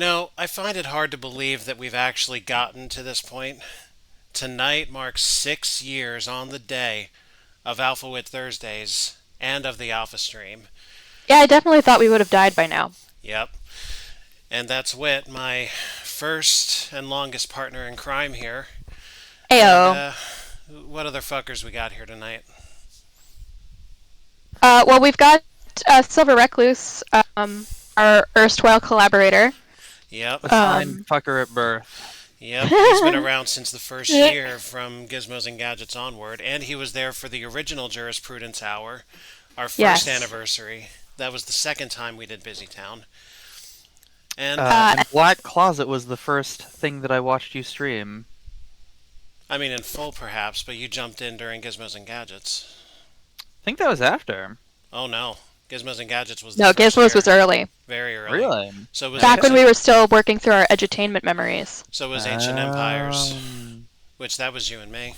I find it hard to believe that we've actually gotten to this point. Tonight marks 6 years on the day of Alpha Wit Thursdays and of the Alpha Stream. Yeah, I definitely thought we would have died by now. Yep. And that's Wit, my first and longest partner in crime here. And, Ayo. what other fuckers we got here tonight? Well, we've got Silver Recluse, our erstwhile collaborator. Yep. Assigned fucker at birth. Yep. He's been around since the first year from Gizmos and Gadgets onward, and he was there for the original Jurisprudence Hour, our first Yes. anniversary. That was the second time we did Busy Town. And And Black Closet was the first thing that I watched you stream. I mean, in full perhaps, but you jumped in during Gizmos and Gadgets. I think that was after. Oh no, Gizmos and Gadgets was the No, first Gizmos year. was early. Very early. Really? So it was Back when ancient, we were still working through our edutainment memories. so it was Ancient Empires, Um, which that was you and me.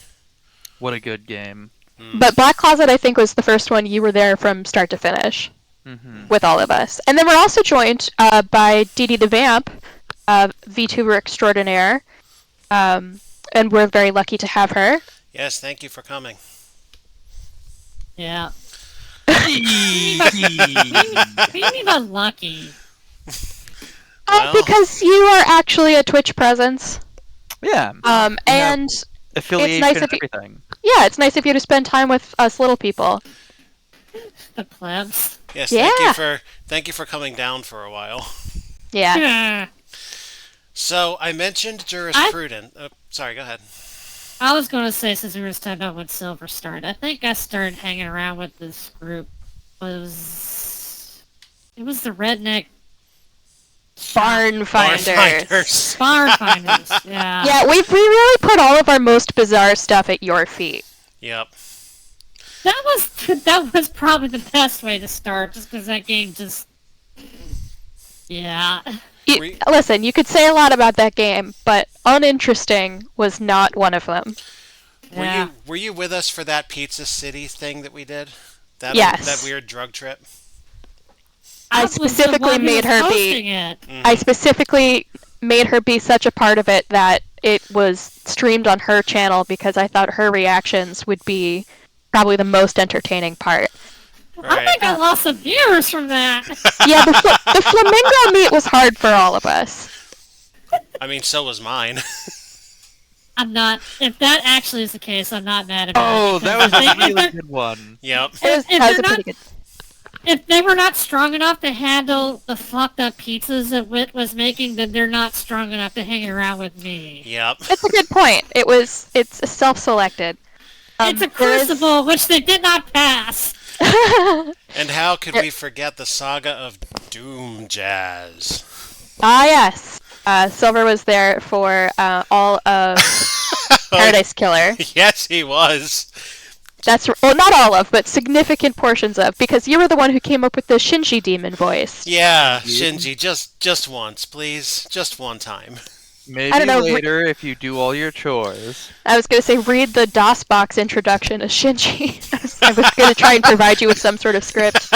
What a good game. But Black Closet, I think, was the first one you were there from start to finish Hmm. with all of us. And then we're also joined by Dee Dee the Vamp, VTuber extraordinaire. And we're very lucky to have her. Yes, thank you for coming. Yeah. What do you mean by lucky? Well- Because you are actually a Twitch presence. Yeah. And Affiliation nice and of you- everything. yeah, it's nice of you to spend time with us little people. The plebs. Yes, Yeah. thank you for coming down for a while. Yeah. Yeah. So I mentioned Jurisprudence. Sorry, go ahead. I was going to say, since we were talking about when Silver started, I think I started hanging around with this group. It was the redneck Barn finders. barn finders. Yeah. Yeah, we really put all of our most bizarre stuff at your feet. Yep. That was probably the best way to start, just because that game just. Yeah. Listen, you could say a lot about that game, but uninteresting was not one of them. Yeah. Were you with us for that Pizza City thing that we did? Yes. That weird drug trip. I was the specifically one who made was her be- hosting it. Mm-hmm. I specifically made her be such a part of it that it was streamed on her channel because I thought her reactions would be probably the most entertaining part. I think I lost some viewers from that. Yeah, the flamingo meat was hard for all of us. I mean, so was mine. I'm not. If that actually is the case, I'm not mad about Oh, it. that was because a if really they're- good one. Yep. It was, If that was they're a pretty good. If they were not strong enough to handle the fucked up pizzas that Wit was making, then they're not strong enough to hang around with me. Yep. It's a good point. It's self-selected. It's a crucible which they did not pass. And how could we forget the saga of Doom Jazz? Yes. Silver was there for all of Paradise Killer. Yes, he was. Not all of, but significant portions of, because you were the one who came up with the Shinji demon voice. Yeah, Shinji, just once, please. Just one time. Maybe I don't know, later if you do all your chores. I was going to say, read the DOSBox introduction of Shinji. I was going to try and provide you with some sort of script.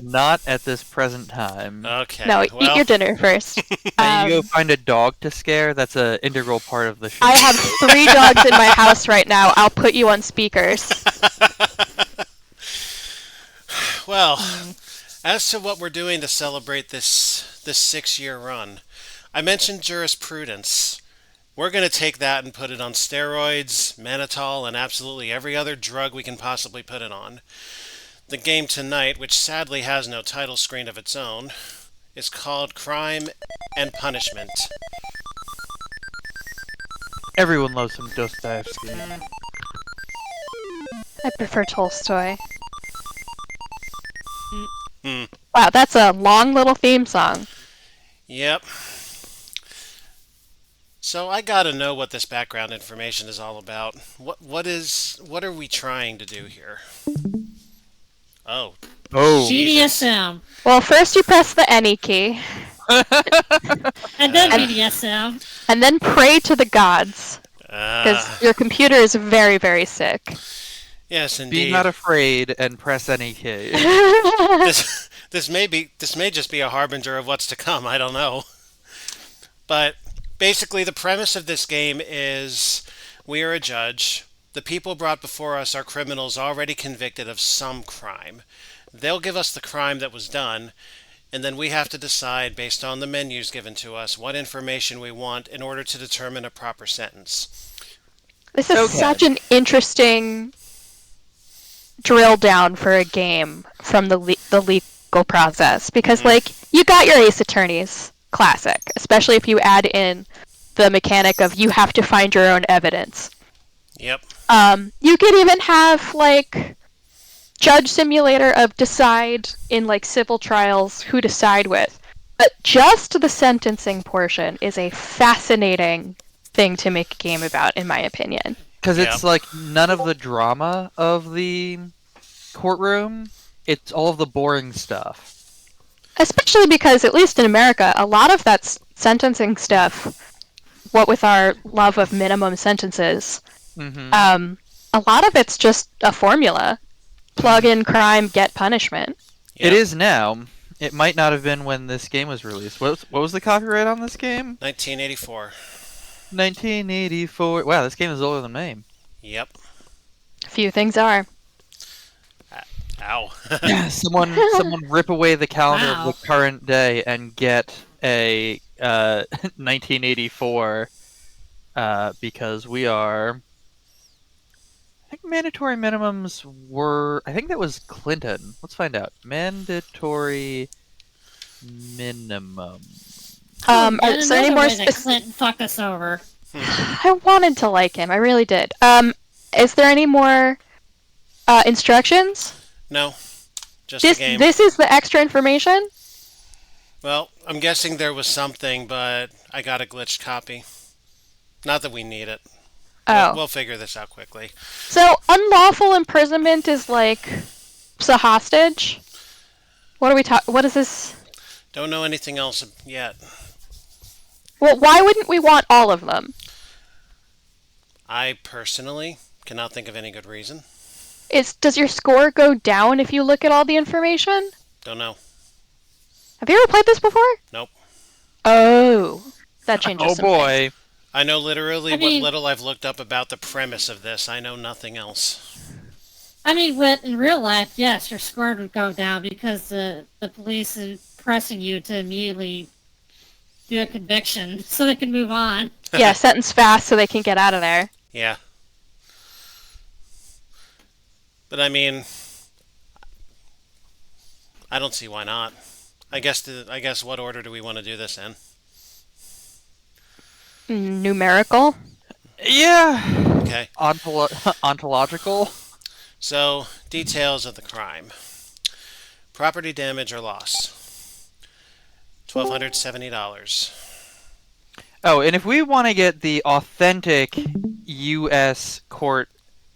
Not at this present time. Okay. No, eat your dinner first. Can you go find a dog to scare? That's an integral part of the show. I have 3 dogs in my house right now. I'll put you on speakers. Well, as to what we're doing to celebrate this 6-year run, I mentioned Jurisprudence. We're going to take that and put it on steroids, mannitol, and absolutely every other drug we can possibly put it on. The game tonight, which sadly has no title screen of its own, is called Crime and Punishment. Everyone loves some Dostoevsky. I prefer Tolstoy. Hmm. Wow, that's a long little theme song. Yep. So I gotta know what this background information is all about. What are we trying to do here? Oh. Oh. BDSM. Well, first you press the any key, And then BDSM. and then pray to the gods, because your computer is very, very sick. Yes, Be indeed. not afraid and press any key. This may just be a harbinger of what's to come. I don't know. But basically, the premise of this game is we are a judge. The people brought before us are criminals already convicted of some crime. They'll give us the crime that was done, and then we have to decide, based on the menus given to us, what information we want in order to determine a proper sentence. This is Okay. such an interesting drill down for a game from the legal process because, like, you got your Ace Attorneys classic, especially if you add in the mechanic of you have to find your own evidence. Yep. You could even have like Judge Simulator of decide in like civil trials who to side with. But just the sentencing portion is a fascinating thing to make a game about, in my opinion. Because Yeah. it's like none of the drama of the courtroom. It's all of the boring stuff. Especially because, at least in America, a lot of that sentencing stuff, what with our love of minimum sentences, Mm-hmm. a lot of it's just a formula. Plug in crime, get punishment. It Yep. is now. It might not have been when this game was released. What was the copyright on this game? 1984. 1984. Wow, this game is older than me. Yep. Few things are. Ow. Someone rip away the calendar Wow. of the current day and get a 1984 because we are. I think mandatory minimums were. I think that was Clinton. Let's find out. Mandatory minimum. Is there any more Clinton fucked us over. I wanted to like him. I really did. Is there any more instructions? No. Just a game. This is the extra information? Well, I'm guessing there was something, but I got a glitched copy. Not that we need it. Oh. We'll figure this out quickly. So, unlawful imprisonment is like it's a hostage? What are we talking? What is this? Don't know anything else yet. Well, why wouldn't we want all of them? I personally cannot think of any good reason. Does your score go down if you look at all the information? Don't know. Have you ever played this before? Nope. Oh, that changes. Oh some things. boy. I know literally I mean- what little I've looked up about the premise of this. I know nothing else. I mean, but in real life, yes, your score would go down because the police is pressing you to immediately do a conviction so they can move on. Yeah, sentence fast so they can get out of there. Yeah. But I mean, I don't see why not. I guess what order do we want to do this in? Numerical. Yeah. Okay. Ontological. So, details of the crime. Property damage or loss. $1,270. Oh, and if we want to get the authentic U.S. court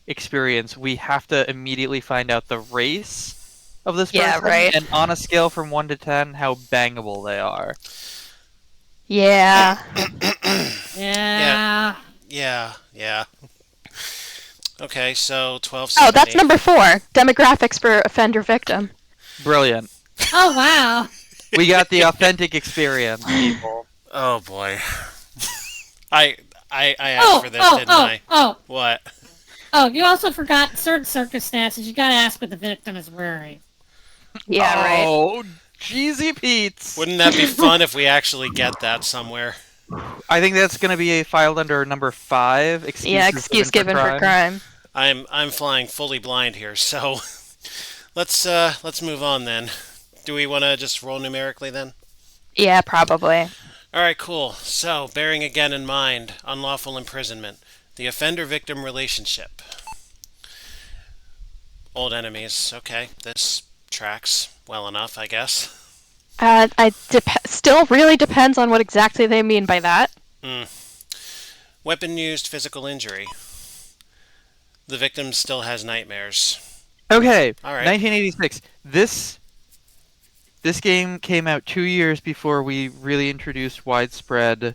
experience, we have to immediately find out the race of this person. Yeah, right. And on a scale from 1 to 10, how bangable they are. Yeah. Yeah. Yeah. Okay, so 1270. Oh, that's number 4. Demographics for offender victim. Brilliant. Oh, wow. We got the authentic experience, people. Oh boy. I asked for this, didn't I? What? Oh, you also forgot certain circumstances. You gotta ask what the victim is wearing. Yeah, right. Oh, cheesy Pete's. Wouldn't that be fun if we actually get that somewhere? I think that's going to be filed under number 5. Yeah, excuse given for crime. I'm flying fully blind here, so let's move on then. Do we want to just roll numerically then? Yeah, probably. All right, cool. So, bearing again in mind unlawful imprisonment, the offender-victim relationship. Old enemies. Okay, this tracks well enough, I guess. Still really depends on what exactly they mean by that. Weapon used physical injury. The victim still has nightmares. Okay, All right. 1986. This game came out 2 years before we really introduced widespread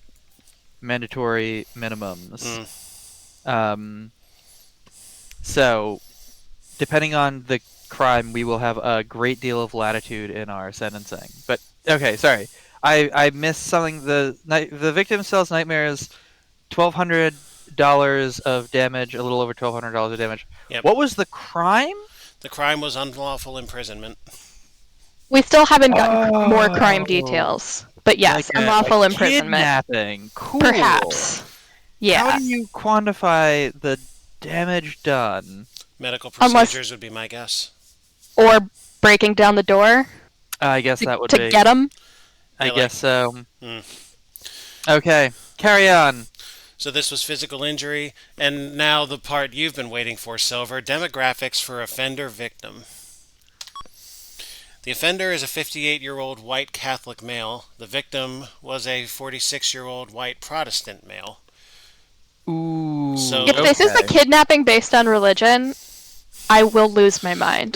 mandatory minimums. So depending on the crime, we will have a great deal of latitude in our sentencing. But okay, sorry, I missed something. The victim sells nightmares, $1,200 of damage, a little over $1,200 of damage. Yep. What was the crime? The crime was unlawful imprisonment. We still haven't gotten more crime Oh. details. But yes, Like unlawful a imprisonment. Kidnapping. Cool. Perhaps. Yeah. How do you quantify the damage done? Medical Unless- procedures would be my guess. Or breaking down the door I guess that would to be. get them. I Yeah, guess so. Hmm. Okay, carry on. So this was physical injury, and now the part you've been waiting for, Silver, demographics for offender victim. The offender is a 58-year-old white Catholic male. The victim was a 46-year-old white Protestant male. Ooh. So- If this is a kidnapping based on religion, I will lose my mind.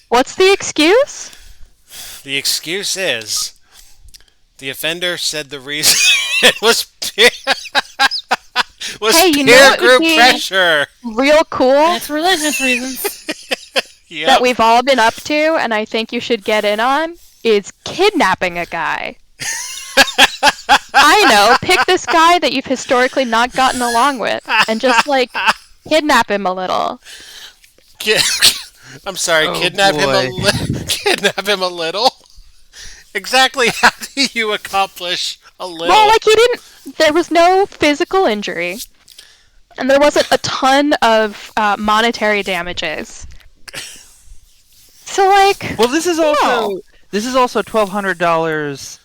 What's the excuse? The excuse is the offender said the reason was peer, Hey, you know peer what would group be- pressure. Real cool That's religious reasons. Yep. that we've all been up to, and I think you should get in on, is kidnapping a guy. I know, pick this guy that you've historically not gotten along with, and just, like, kidnap him a little. I'm sorry, Oh, kidnap him boy. kidnap him a little. Exactly how do you accomplish a little? Well, like, there was no physical injury, and there wasn't a ton of monetary damages. So, like, Well, this is No. also $1,200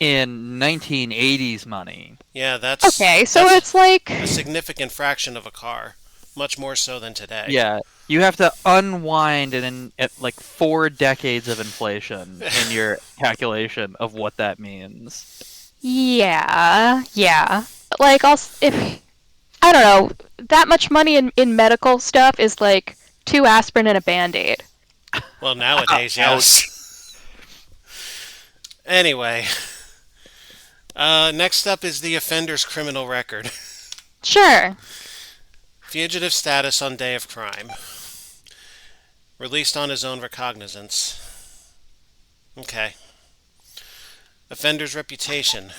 in 1980s money. Yeah, that's okay, so that's it's like, a significant fraction of a car, much more so than today. Yeah, you have to unwind at like 4 decades of inflation in your calculation of what that means. yeah. Like, if, I don't know, that much money in medical stuff is like 2 aspirin and a Band-Aid. Well, nowadays, yes. Anyway, next up is the offender's criminal record. Sure. Fugitive status on day of crime. Released on his own recognizance. Okay. Offender's reputation.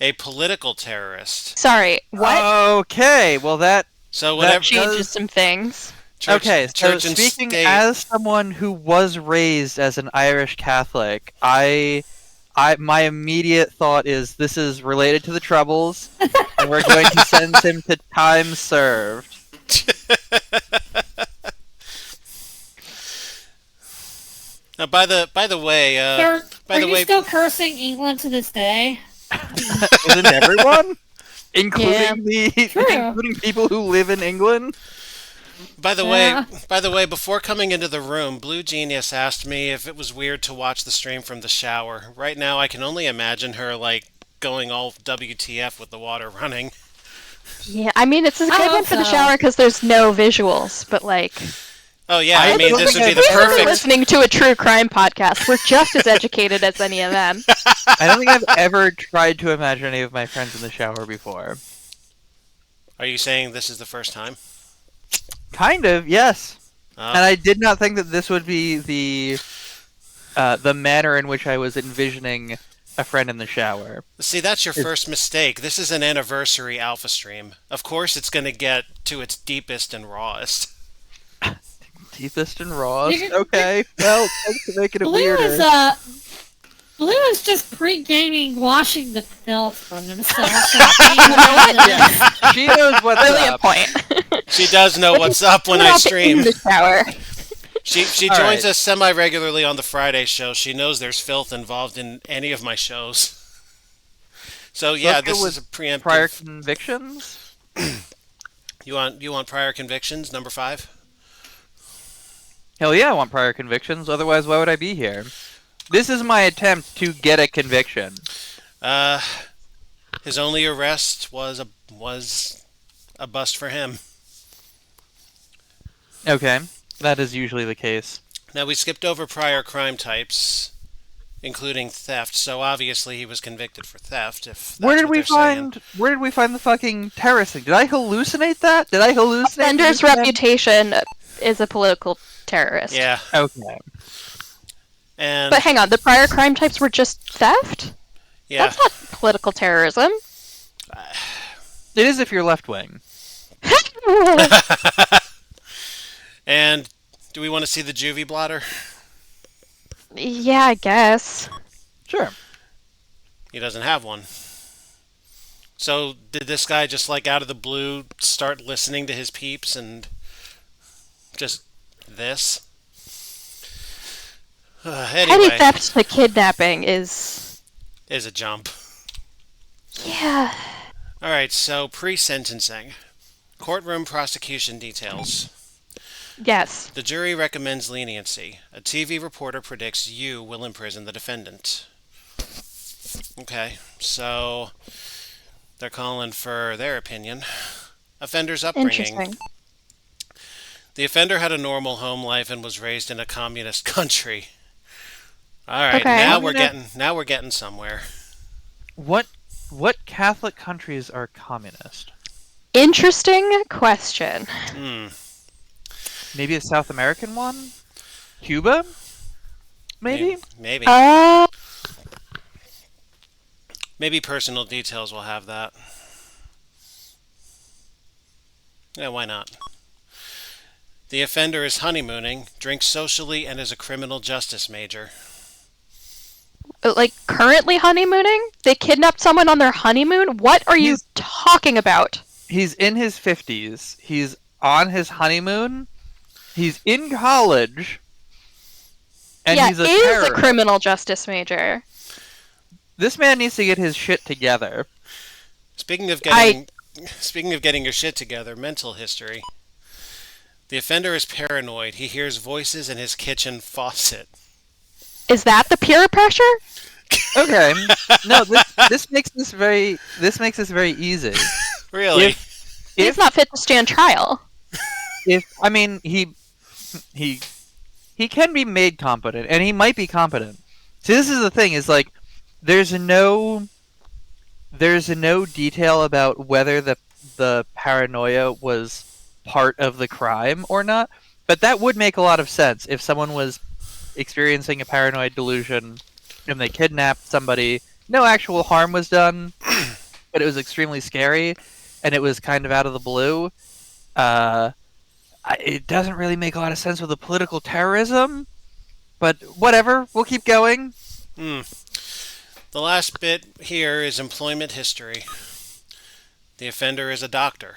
A political terrorist. Sorry, what? Okay, well that So whatever. Changes some things. Church, okay. So church and speaking state. as someone who was raised as an Irish Catholic, my immediate thought is this is related to the Troubles, and we're going to send him to time served. Now, by the way, by Are the you way, still cursing England to this day? Isn't everyone? Including True. including people who live in England? by the Yeah. way, before coming into the room, Blue Genius asked me if it was weird to watch the stream from the shower. Right now, I can only imagine her like going all WTF with the water running. Yeah, I mean, it's a good hope one for the so. shower because there's no visuals, but like, Oh yeah, I I mean don't this would think be the I've we're ever perfect. listening to a true crime podcast. We're just as educated as any of them. I don't think I've ever tried to imagine any of my friends in the shower before. Are you saying this is the first time? Kind of, yes. Oh. And I did not think that this would be the manner in which I was envisioning a friend in the shower. See, that's your first mistake. This is an anniversary alpha stream. Of course, it's going to get to its deepest and rawest. Deepest and rawest. You- Okay, well, thanks for making it Blue weirder. Blue is just pre-gaming washing the filth from himself. Yeah, she knows what's Brilliant up. point. She does know what's up when We're I all stream. in the shower. She All joins right. us semi-regularly on the Friday show. She knows there's filth involved in any of my shows. So yeah, Let's go this with is a preemptive. Prior convictions? You want prior convictions? Number 5. Hell yeah, I want prior convictions. Otherwise, why would I be here? This is my attempt to get a conviction. His only arrest was a bust for him. Okay, that is usually the case. Now we skipped over prior crime types. including theft. So obviously he was convicted for theft. If Where that's did what we they're saying. find where did we find the fucking terrorist thing? Did I hallucinate that? Did I hallucinate Bender's this man? reputation is a political terrorist. Yeah, Okay. and But hang on, the prior crime types were just theft? yeah, That's not political terrorism. It is if you're left wing. and do we want to see the juvie blotter? Yeah, I guess. Sure. He doesn't have one. So did this guy just like out of the blue start listening to his peeps and just this? Petty Anyway, theft to kidnapping is... is a jump. Yeah. All right, so pre-sentencing. Courtroom prosecution details. Yes. The jury recommends leniency. A TV reporter predicts you will imprison the defendant. Okay, so they're calling for their opinion. Offender's upbringing. Interesting. The offender had a normal home life and was raised in a communist country. All right, Okay. now we're getting somewhere. What Catholic countries are communist? Interesting question. Hmm. Maybe a South American one? Cuba? Maybe? Maybe. Uh, Maybe personal details will have that. Yeah, why not? The offender is honeymooning, drinks socially, and is a criminal justice major. like, currently honeymooning? They kidnapped someone on their honeymoon? What are you He's- talking about? He's in his 50s. He's on his honeymoon. He's in college. And yeah, he's a is terrorist. a criminal justice major. This man needs to get his shit together. Speaking of getting your shit together, mental history. The offender is paranoid. He hears voices in his kitchen faucet. Is that the peer pressure? Okay. No, this makes this very easy. Really? He's not fit to stand trial. I mean he can be made competent, and he might be competent. See, this is the thing: is like there's no detail about whether the paranoia was part of the crime or not. But that would make a lot of sense if someone was experiencing a paranoid delusion and they kidnapped somebody. No actual harm was done, but it was extremely scary, and it was kind of out of the blue. It doesn't really make a lot of sense with the political terrorism, but whatever. We'll keep going. Hmm. The last bit here is employment history. The offender is a doctor.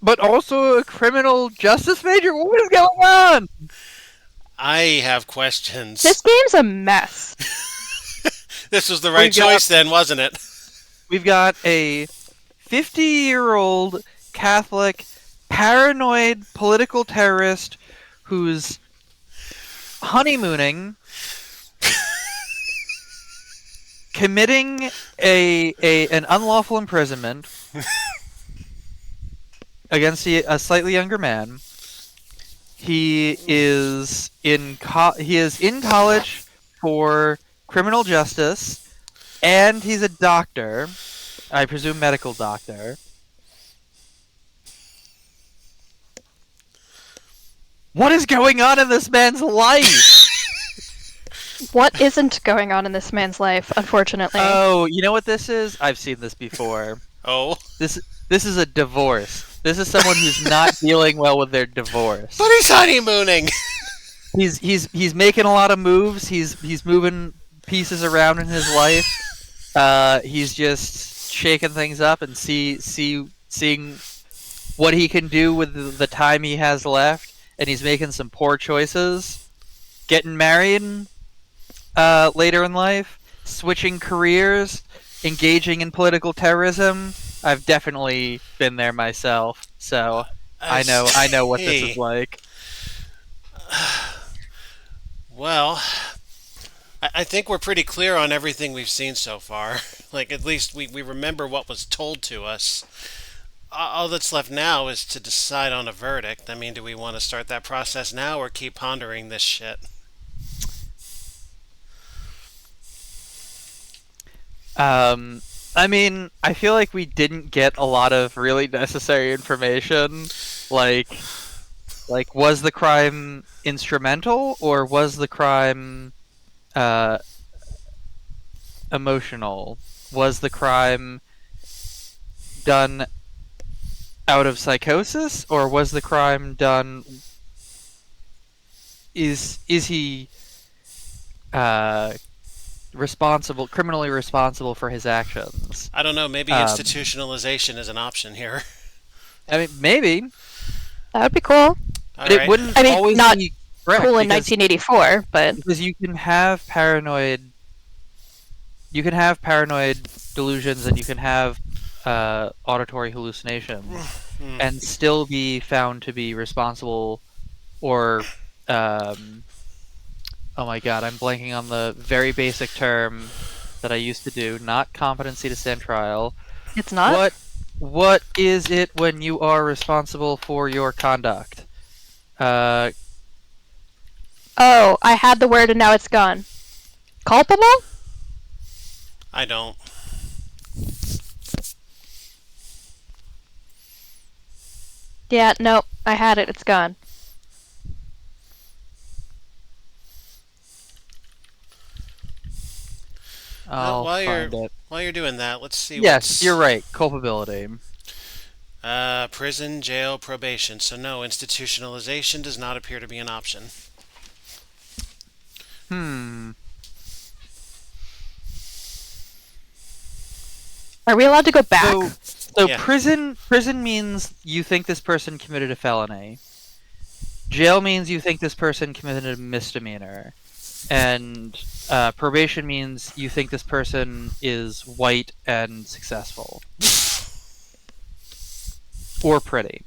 But also a criminal justice major? What is going on? I have questions. This game's a mess. This was the right choice then, wasn't it? We've got a 50-year-old Catholic paranoid political terrorist who's honeymooning, committing an unlawful imprisonment against a slightly younger man. He is in college for criminal justice, and he's a doctor. I presume medical doctor. What is going on in this man's life? What isn't going on in this man's life, unfortunately? Oh, you know what this is? I've seen this before. Oh. This is a divorce. This is someone who's not dealing well with their divorce. But he's honeymooning! He's making a lot of moves. He's moving pieces around in his life. He's just shaking things up and seeing what he can do with the time he has left. And he's making some poor choices. Getting married later in life, switching careers, engaging in political terrorism. I've definitely been there myself, so I know what this is like. Well, I think we're pretty clear on everything we've seen so far. Like, at least we remember what was told to us. All that's left now is to decide on a verdict. I mean, do we want to start that process now or keep pondering this shit? I mean, I feel like we didn't get a lot of really necessary information. Like, was the crime instrumental or was the crime uh, emotional? Was the crime done out of psychosis or was the crime done? Is he criminally responsible for his actions? I don't know. Maybe institutionalization is an option here. I mean, maybe, That would be cool. All but it right. wouldn't I mean, always not be correct Cool in because 1984, but you can have paranoid. You can have paranoid delusions, and you can have auditory hallucinations, and still be found to be responsible, or oh my god, I'm blanking on the very basic term that I used to do. Not competency to stand trial. it's not. What is it when you are responsible for your conduct? Oh, I had the word and now it's gone. Culpable? I don't. Yeah, no, I had it. It's gone. I'll while find you're it. while you're doing that, let's see. Yes, you're right. Culpability. Prison, jail, probation. So no, institutionalization does not appear to be an option. Are we allowed to go back? So Yeah. prison means you think this person committed a felony. Jail means you think this person committed a misdemeanor. And probation means you think this person is white and successful. Or pretty.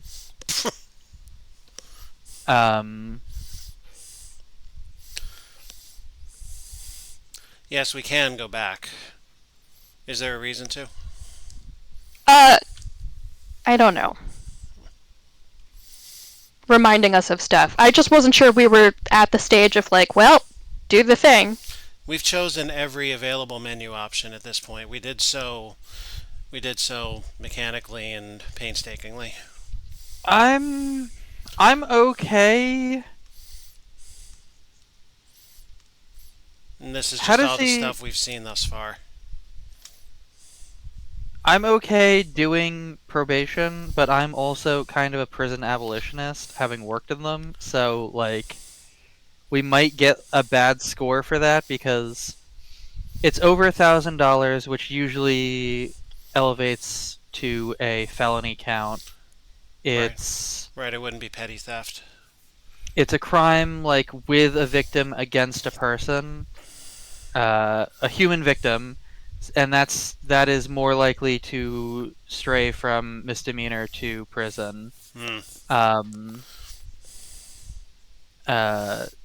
Yes, we can go back. Is there a reason to? I don't know. Reminding us of stuff. I just wasn't sure we were at the stage of like, well, do the thing. We've chosen every available menu option at this point. We did so mechanically and painstakingly. I'm okay. And this is How just does all the he- stuff we've seen thus far. I'm okay doing probation, but I'm also kind of a prison abolitionist, having worked in them. So, like, we might get a bad score for that because it's over $1,000, which usually elevates to a felony count. It's Right, it wouldn't be petty theft. it's a crime like with a victim against a person, a human victim, and that is more likely to stray from misdemeanor to prison.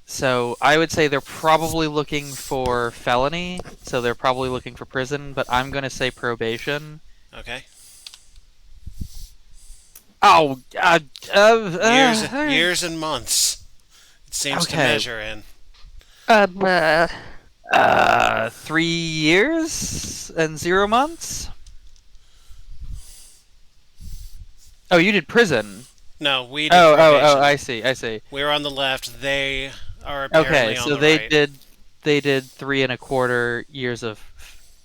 So I would say they're probably looking for felony, so they're probably looking for prison, but I'm going to say probation. Okay. Oh, Years and months. It seems to Okay. measure in. 3 years and 0 months? Oh, you did prison. No, we did Oh, probation. I see. We're on the left. They are apparently Okay, on so the they right. did 3.25 years of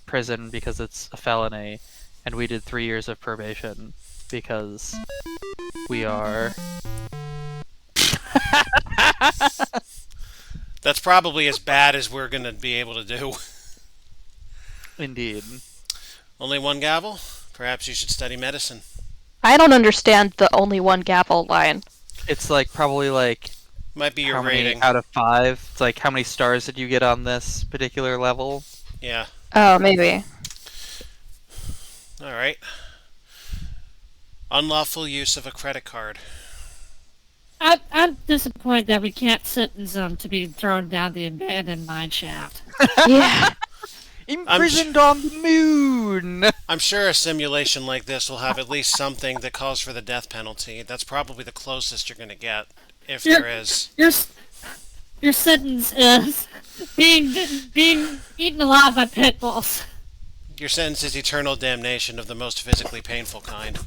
prison because it's a felony, and we did 3 years of probation because we are. That's probably as bad as we're going to be able to do. Indeed. Only one gavel? Perhaps you should study medicine. I don't understand the only one gavel line. It's like probably like Might be your how many rating. out of 5. It's like how many stars did you get on this particular level? Yeah. Oh, maybe. All right. Unlawful use of a credit card. I'm disappointed that we can't sentence them to be thrown down the abandoned mine shaft. Yeah. Imprisoned on the moon. I'm sure a simulation like this will have at least something that calls for the death penalty. That's probably the closest you're going to get, if there is. Your sentence is being eaten alive by pit bulls. Your sentence is eternal damnation of the most physically painful kind.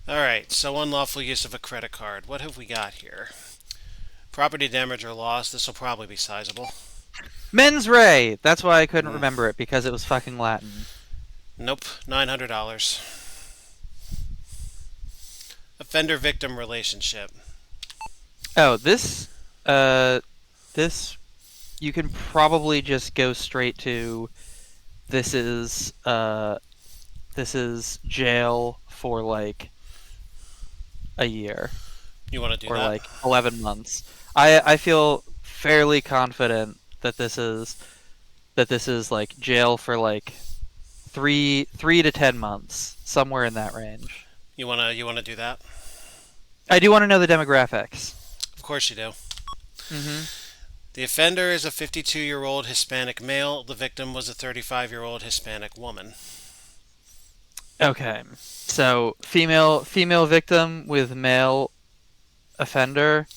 Alright, so unlawful use of a credit card. What have we got here? Property damage or loss. This will probably be sizable. Mens rea! That's why I couldn't remember it, because it was fucking Latin. Nope, $900. Offender-victim relationship. Oh, this, you can probably just go straight to, this is jail for, like, a year. You want to do or that? like 11 months. I feel fairly confident that this is like jail for like three to 10 months, somewhere in that range. You wanna do that? I do want to know the demographics. Of course you do. Mm-hmm. The offender is a 52-year-old Hispanic male. The victim was a 35-year-old Hispanic woman. Okay, so female victim with male offender,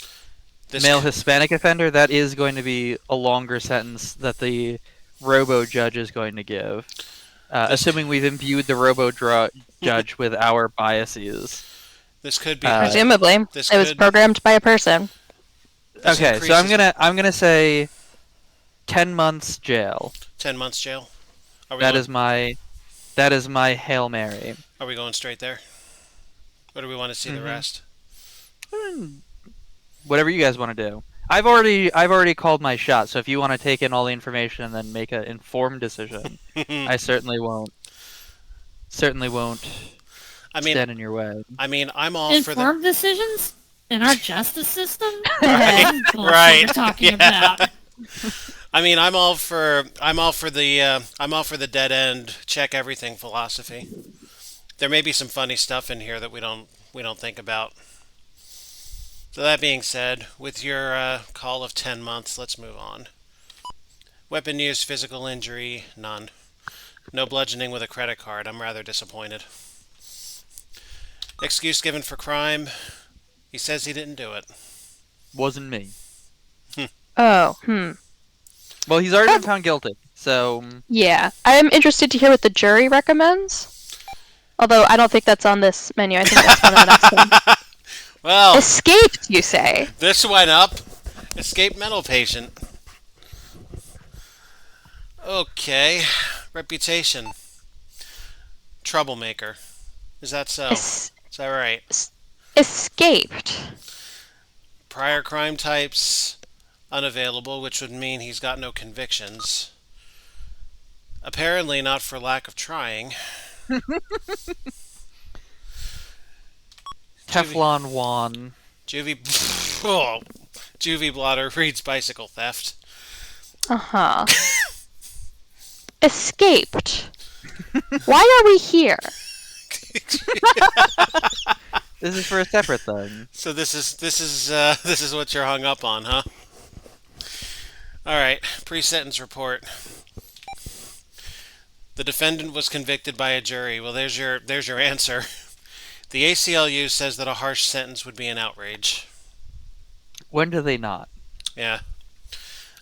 male Hispanic offender. That is going to be a longer sentence that the robo judge is going to give, assuming we've imbued the robo judge with our biases. This could be Presumably, it was programmed by a person. Okay, so I'm gonna say 10 months jail. 10 months jail. That is my Hail Mary. Are we going straight there? Or do we want to see the rest? Whatever you guys want to do. I've already called my shot, so if you want to take in all the information and then make an informed decision, I certainly won't stand in your way. I mean, I'm all for the informed decisions in our justice system. Right, right. You're talking about. I mean, I'm all for the dead end, check everything philosophy. There may be some funny stuff in here that we don't think about. So that being said, with your call of 10 months, let's move on. Weapon use, physical injury, none. No bludgeoning with a credit card. I'm rather disappointed. Excuse given for crime. He says he didn't do it. Wasn't me. Oh, Well, he's already been found guilty, so... Yeah. I'm interested to hear what the jury recommends. Although, I don't think that's on this menu. I think that's one of the next one. Well... Escaped, you say? This went up. Escaped mental patient. Okay. Reputation. Troublemaker. Is that so? Is that right? Escaped. Prior crime types... unavailable, which would mean he's got no convictions. Apparently not for lack of trying. Teflon Juan. Juvie blotter reads bicycle theft. Uh-huh. Escaped. Why are we here? This is for a separate thing. So this is what you're hung up on, huh? Alright, pre-sentence report. The defendant was convicted by a jury. Well, there's your answer. The ACLU says that a harsh sentence would be an outrage. When do they not? Yeah.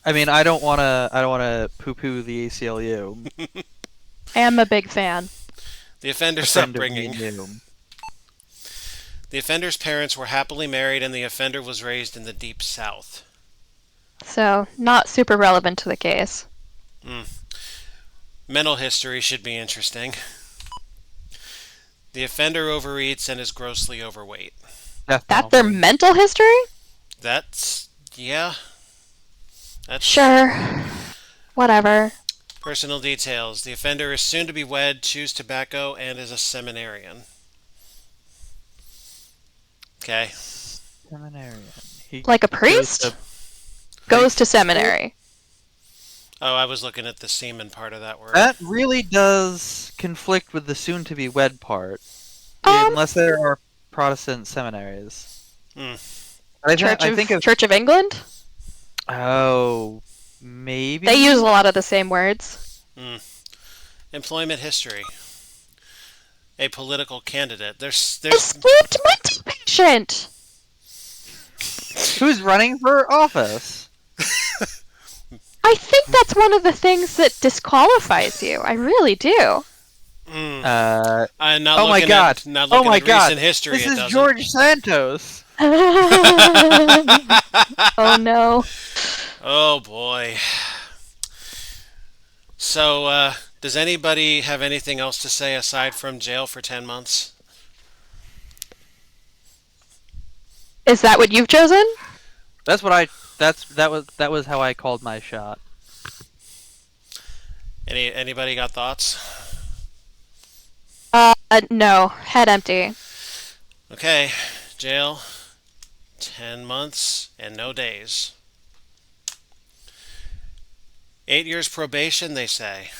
I mean, I don't wanna poo-poo the ACLU. I am a big fan. The offender's upbringing. The offender's parents were happily married and the offender was raised in the Deep South. So, not super relevant to the case. Mental history should be interesting. The offender overeats and is grossly overweight. That's their mental history? Yeah. That's Sure. Whatever. Personal details. The offender is soon to be wed, chews tobacco, and is a seminarian. Okay. Seminarian. Like a priest? Goes to seminary. Oh, I was looking at the semen part of that word. That really does conflict with the soon-to-be wed part. Unless there are Protestant seminaries. Church of England? Oh, maybe? They use a lot of the same words. Employment history. A political candidate. There's Escaped mental patient! Who's running for office? I think that's one of the things that disqualifies you. I really do. I'm not Oh my looking god! at not Oh looking my at god! recent history. This it is doesn't. George Santos. Oh no. Oh boy. So, does anybody have anything else to say aside from jail for 10 months? Is that what you've chosen? That's what I. That was how I called my shot. Anybody got thoughts? No. Head empty. Okay, jail, 10 months and no days. 8 years probation, they say.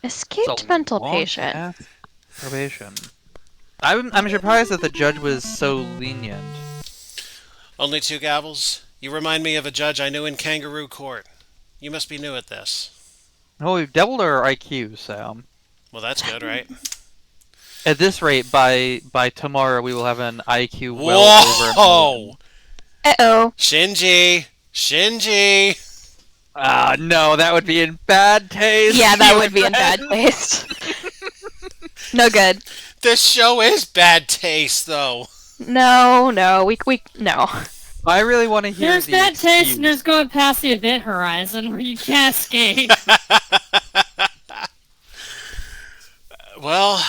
Escaped mental patient. Long-ass probation. I'm surprised that the judge was so lenient. Only 2 gavels? You remind me of a judge I knew in Kangaroo Court. You must be new at this. Oh, we've doubled our IQ, Sam. Well, that's good, right? At this rate, by tomorrow, we will have an IQ well over a million. Uh-oh. Shinji! No, that would be in bad taste. Yeah, that would be in bad taste. No good. This show is bad taste, though. No, no. I really want to hear There's the bad taste excuse. and there's going past the event horizon where you can't escape. Well,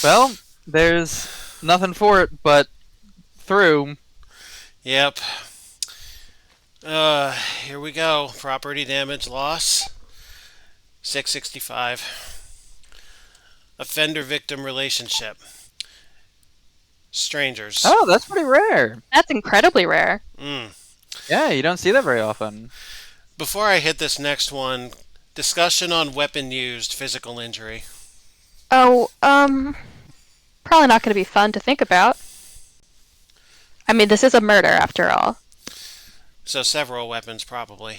Well, there's nothing for it but through. yep. Here we go. Property damage loss. 665. Offender victim relationship. Strangers. Oh, that's pretty rare. That's incredibly rare. Yeah, you don't see that very often. Before I hit this next one, discussion on weapon used, physical injury. Oh, probably not going to be fun to think about. I mean, this is a murder after all. So several weapons, probably.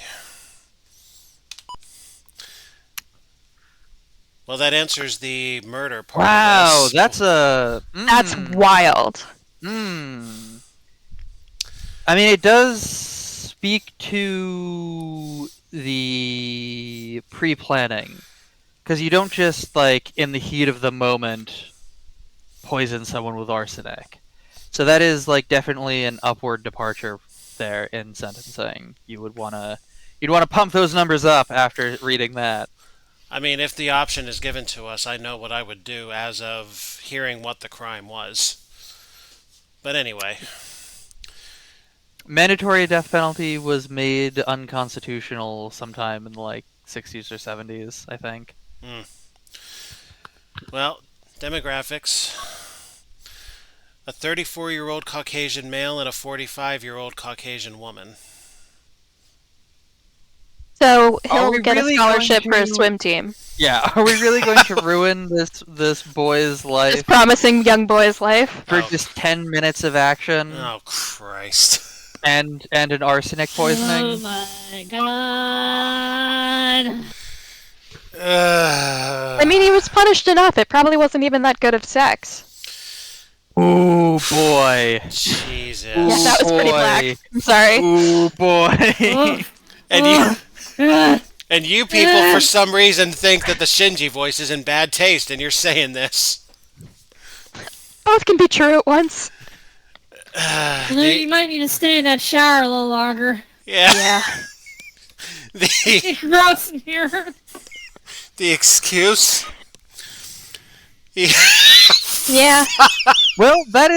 Well, that answers the murder part Wow, of this. that's a. That's wild. I mean, it does speak to the pre-planning, because you don't just like in the heat of the moment poison someone with arsenic. So that is like definitely an upward departure there in sentencing. You'd want to pump those numbers up after reading that. I mean, if the option is given to us, I know what I would do as of hearing what the crime was. But anyway. Mandatory death penalty was made unconstitutional sometime in the like 60s or 70s, I think. Well, demographics. A 34-year-old Caucasian male and a 45-year-old Caucasian woman. So Are he'll we get really a scholarship going for a to- swim team. Yeah, are we really going to ruin this boy's This life promising young boy's life. for Oh. just 10 minutes of action Oh, Christ. and an arsenic Oh poisoning? my god. I mean, he was punished enough. It probably wasn't even that good of sex. Ooh boy. Jesus. Yeah, that was pretty boy. black. I'm sorry. Ooh boy. And you people, for some reason, think that the Shinji voice is in bad taste, and you're saying this. Both can be true at once. You might need to stay in that shower a little longer. Yeah. Yeah. The, It's gross in here. the excuse. Yeah. Well, that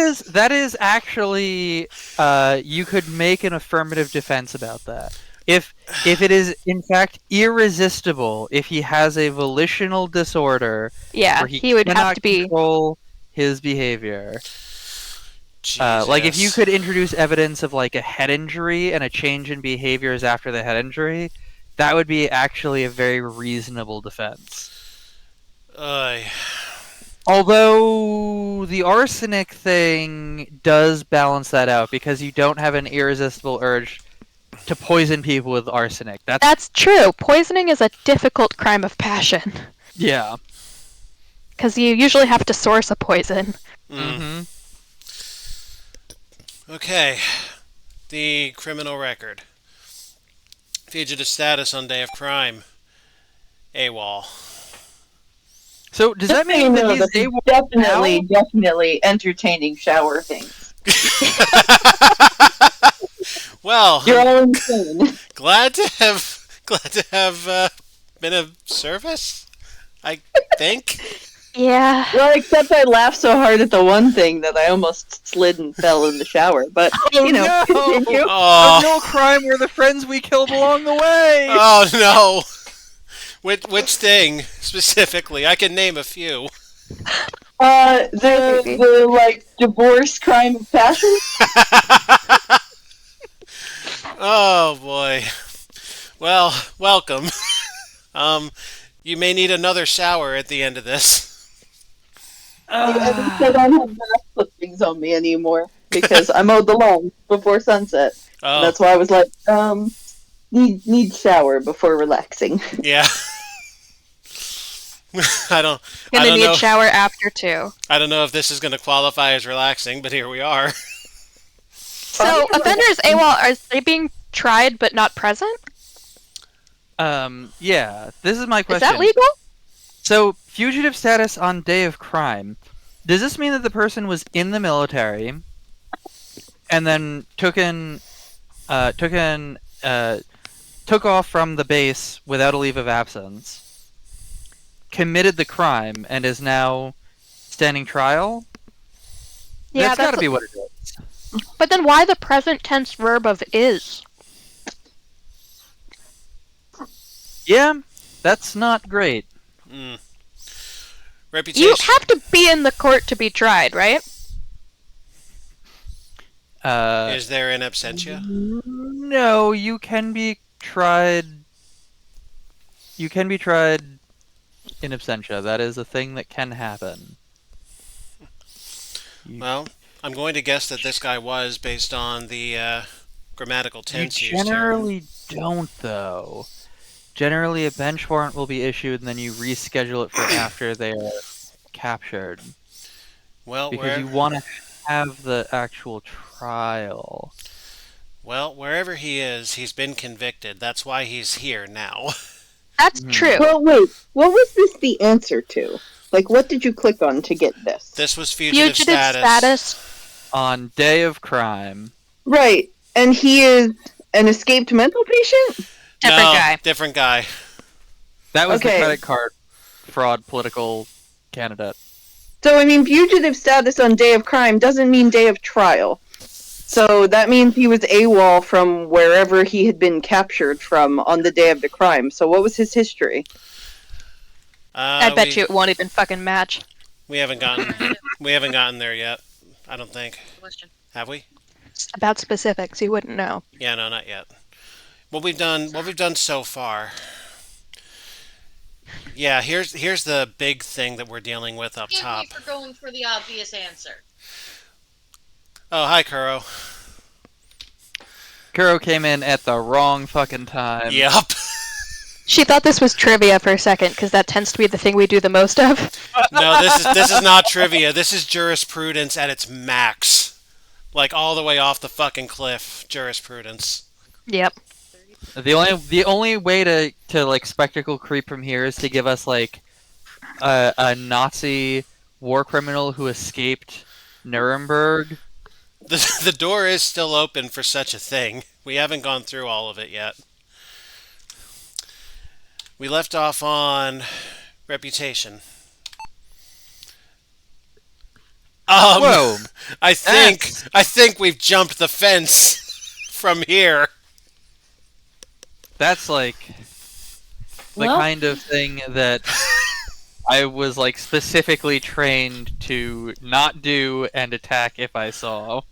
is actually you could make an affirmative defense about that. If it is in fact irresistible, if he has a volitional disorder Yeah. where He would have cannot to be. control his behavior. Like if you Jesus. could introduce evidence of like a head injury and a change in behaviors after the head injury, that would be actually a very reasonable defense. Although the arsenic thing does balance that out because you don't have an irresistible urge to poison people with arsenic. That's true. Poisoning is a difficult crime of passion. Yeah. Because you usually have to source a poison. Mm-hmm. Okay. The criminal record. Fugitive status on day of crime. AWOL. So does that mean that he's AWOL definitely, now? definitely entertaining shower things. Well, You're all insane. glad to have been of service. I think. Yeah. Well, except I laughed so hard at the one thing that I almost slid and fell in the shower. But you know, no! continue. Oh, No crime were the friends we killed along the way. oh no. Which thing specifically? I can name a few. The like divorce crime of passion. Oh boy. Well, welcome. You may need another shower at the end of this. I don't have bath clippings on me anymore because I mowed the lawn before sunset. Oh, That's why I was like, need shower before relaxing. yeah. I don't Gonna need know. shower after 2. I don't know if this is going to qualify as relaxing, but here we are. So, offenders AWOL, are they being tried but not present? Yeah. This is my Is question. that legal? So, fugitive status on day of crime. Does this mean that the person was in the military and then took off from the base without a leave of absence, committed the crime, and is now standing trial? Yeah, That's got to be what it is. But then why the present tense verb of is? Yeah, that's not great. Mm. Reputation. You have to be in the court to be tried, right? Is there an absentia? No, you can be tried. You can be tried in absentia. That is a thing that can happen. Well, I'm going to guess that this guy was based on the grammatical You tense used here. generally don't, though. Generally, a bench warrant will be issued, and then you reschedule it for after they are captured. Well, Because you want to have the actual trial. well, wherever he is, he's been convicted. That's why he's here now. That's Mhm. true. Well, wait. What was this the answer to? Like, what did you click on to get this? This was fugitive, Fugitive status. On day of crime. Right, and he is an escaped mental patient. Different No, guy. Different guy. That was the Okay. credit card fraud political candidate. So, I mean, fugitive status on day of crime doesn't mean day of trial. So that means he was AWOL from wherever he had been captured from on the day of the crime. So what was his history? I bet you it won't even fucking match. we haven't gotten there yet. I don't think. Have we? About specifics, you wouldn't know. Yeah, no, not yet. What we've done so far. Yeah, here's the big thing that we're dealing with up Can't top. wait for going for the obvious answer. Oh, hi, Kuro. Kuro came in at the wrong fucking time. Yep. She thought this was trivia for a second, because that tends to be the thing we do the most of. No, this is not trivia. This is jurisprudence at its max. Like all the way off the fucking cliff. Jurisprudence. Yep. The only way to like spectacle creep from here is to give us like a Nazi war criminal who escaped Nuremberg. The door is still open for such a thing. We haven't gone through all of it yet. We left off on reputation. Whoa! I think we've jumped the fence from here. That's like the Well- kind of thing that I was like specifically trained to not do and attack if I saw.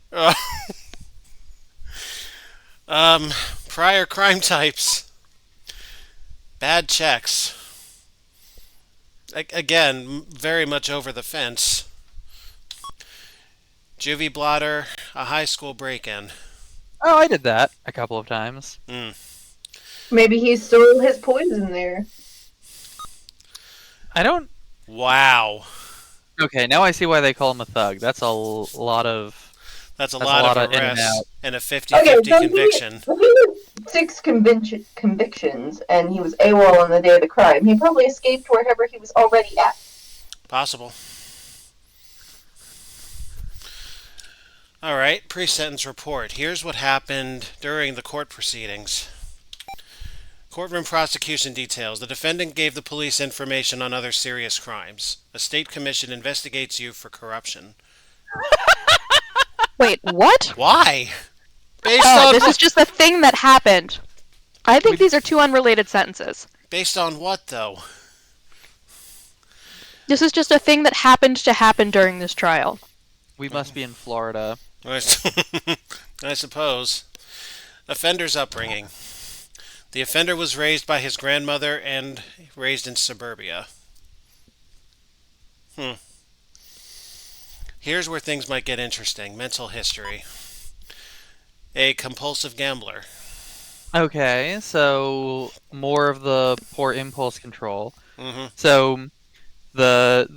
Prior crime types. Bad checks. Again, very much over the fence. Juvie blotter, a high school break-in. Oh, I did that a couple of times. Maybe he stole his poison there. I don't. Wow. Okay, now I see why they call him a thug. That's a lot of That's a That's lot a lot of of in and arrests out. and a Okay, 50-50 so conviction. if he had 6 convictions and he was AWOL on the day of the crime, he probably escaped wherever he was already at. Possible. All right, pre-sentence report. Here's what happened during the court proceedings. Courtroom prosecution details. The defendant gave the police information on other serious crimes. A state commission investigates you for corruption. Wait, what? Why? Based Oh, on this is just a thing that happened. I think We- these are two unrelated sentences. Based on what, though? This is just a thing that happened to happen during this trial. We must be in Florida. I suppose. Offender's upbringing. The offender was raised by his grandmother and raised in suburbia. Here's where things might get interesting. Mental history. A compulsive gambler. Okay, so more of the poor impulse control. Mm-hmm. So the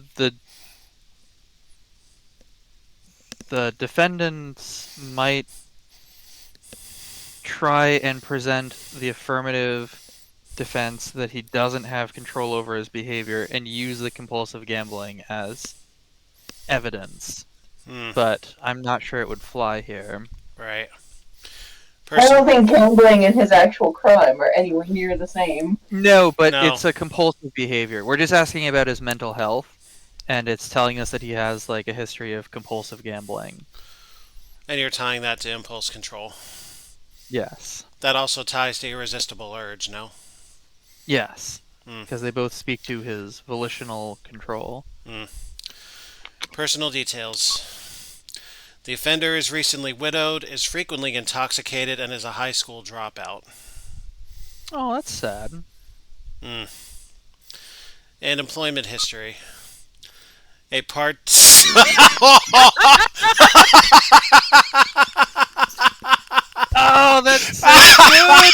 defendants might try and present the affirmative defense that he doesn't have control over his behavior and use the compulsive gambling as evidence. But I'm not sure it would fly here. Right. I don't think gambling and his actual crime are anywhere near the same. No, but No. it's a compulsive behavior. We're just asking about his mental health, and it's telling us that he has like a history of compulsive gambling. And you're tying that to impulse control. Yes. That also ties to irresistible urge, no? Yes. Hmm. Because they both speak to his volitional control. Personal details. The offender is recently widowed, is frequently intoxicated, and is a high school dropout. Oh, that's sad. And employment history. A part... Oh, that's so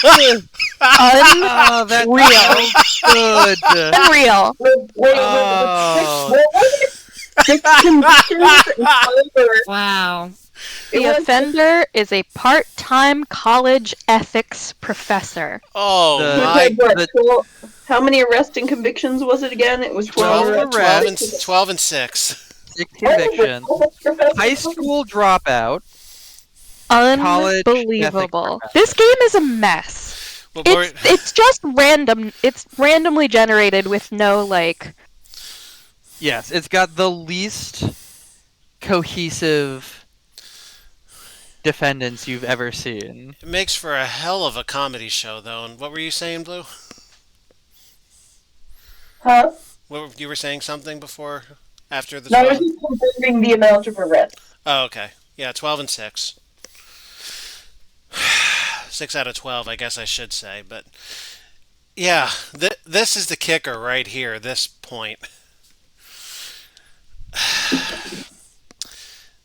good! Oh, that's Unreal. so good! Unreal. Wait, Oh. what was it? 6 convictions and 5 Wow. It The was- offender is a part-time college ethics professor. Oh, The- He my... had what, the- 12 how many arrest and convictions was it again? It was 12 12 arrests. 12 and 6. 6 convictions. High school dropout. College Unbelievable. ethics This game is a mess. But we're- It's just random. It's randomly generated with no like. Yes, it's got the least cohesive defendants you've ever seen. It makes for a hell of a comedy show, though. And what were you saying, Blue? Huh? You were saying something before? After the No, I was 12? just confirming the amount of arrests. Oh, okay. Yeah, 12 and 6. 6 out of 12, I guess I should say. But, yeah, this is the kicker right here, this point.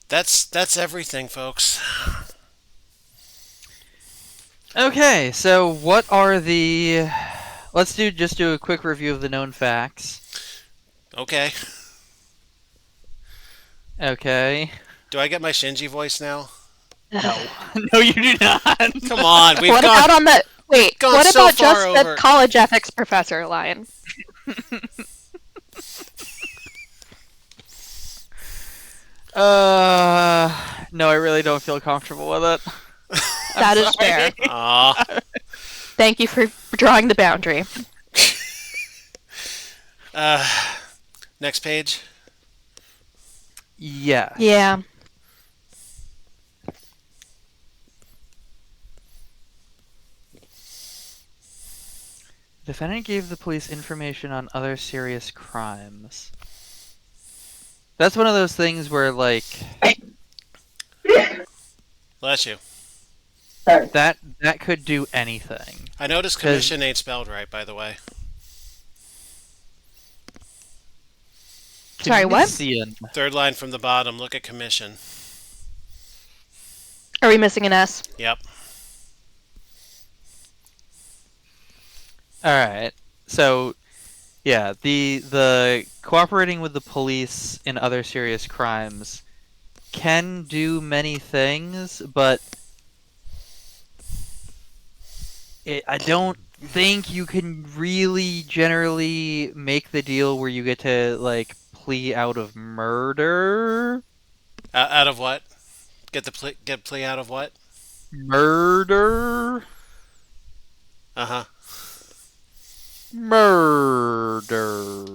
That's everything, folks. Okay, so what are the... Let's just do a quick review of the known facts. Okay. Okay. Do I get my Shinji voice now? No. No, you do not. Come on, we've What gone... about on the wait? gone What so about far just over. the college ethics professor line? No, I really don't feel comfortable with it. That is fair. Aw. Thank you for drawing the boundary. Next page. Yes. Yeah. Defendant gave the police information on other serious crimes. That's one of those things where, like, Bless you. Sorry. that could do anything. I noticed commission ain't spelled right, by the way. Sorry, what? Commission. Third line from the bottom. Look at commission. Are we missing an S? Yep. All right. So, yeah, the cooperating with the police in other serious crimes can do many things, but I don't think you can really generally make the deal where you get to like plea out of murder. Out of what? Get plea out of what? Murder. Uh-huh. Murder.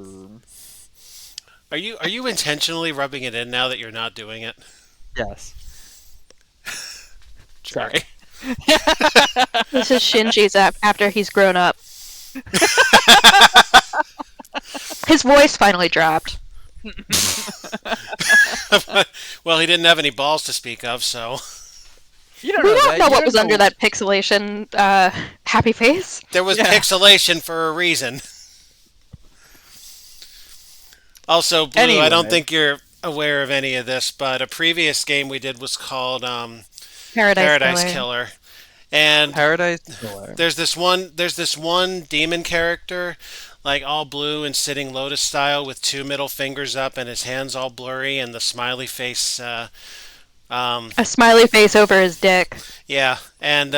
Are you intentionally rubbing it in now that you're not doing it? Yes. Sorry. This is Shinji's after he's grown up. His voice finally dropped. Well, he didn't have any balls to speak of, so You don't We know don't that. know You what don't was know- under that pixelation happy face. there was Yeah. pixelation for a reason. Also, Blue, I don't Anyway. think you're aware of any of this, but a previous game we did was called Paradise Killer. Killer. And Paradise Killer. there's this one demon character, like all blue and sitting lotus style with two middle fingers up and his hands all blurry and the smiley face. A smiley face over his dick. Yeah, and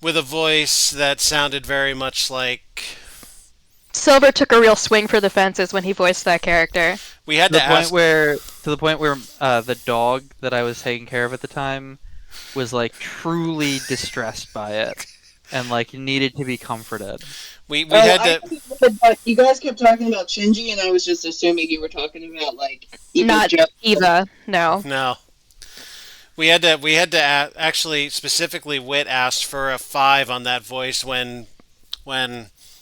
with a voice that sounded very much like Silver took a real swing for the fences when he voiced that character. we had To the to point ask. where the dog that I was taking care of at the time was like truly distressed by it and like needed to be comforted. We had to. But you guys kept talking about Shinji, and I was just assuming you were talking about like Not Eva, no. No. We had to actually specifically Wit asked for a 5 on that voice when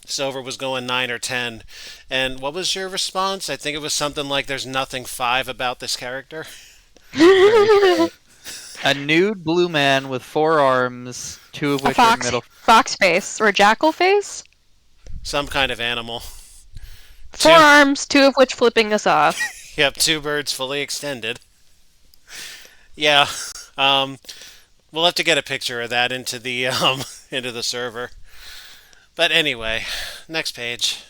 Silver was going 9 or 10. And what was your response? I think it was something like there's nothing 5 about this character. A nude blue man with 4 arms, 2 of A which are fox, middle. fox face or jackal face. Some kind of animal. 4 arms, 2 of which flipping us off. Yep, 2 birds fully extended. Yeah. We'll have to get a picture of that into the into the server. But anyway, next page.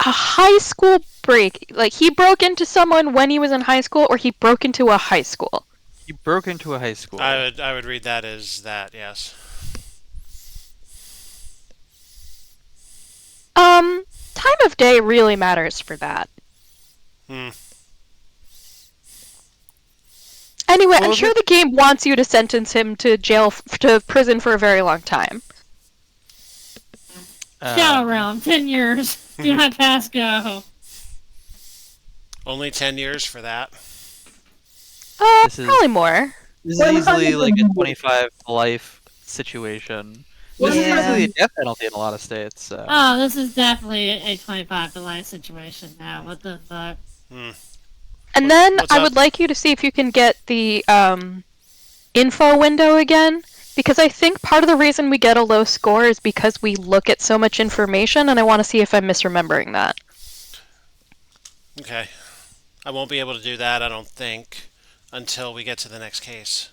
A high school break. Like, he broke into someone when he was in high school, or he broke into a high school. He broke into a high school. I would read that as that, yes. Time of day really matters for that. Hmm. Anyway, I'm Well, sure the game wants you to sentence him to to prison for a very long time. Shadow Realm, 10 years. Do not pass go. Only 10 years for that. This is- Probably more. This is easily like a 25 to life situation. This is Yeah. easily a death penalty in a lot of states. So. Oh, this is definitely a 25 to life situation now. What the fuck? And then What's I up? would like you to see if you can get the info window again, because I think part of the reason we get a low score is because we look at so much information, and I want to see if I'm misremembering that. Okay. I won't be able to do that, I don't think, until we get to the next case.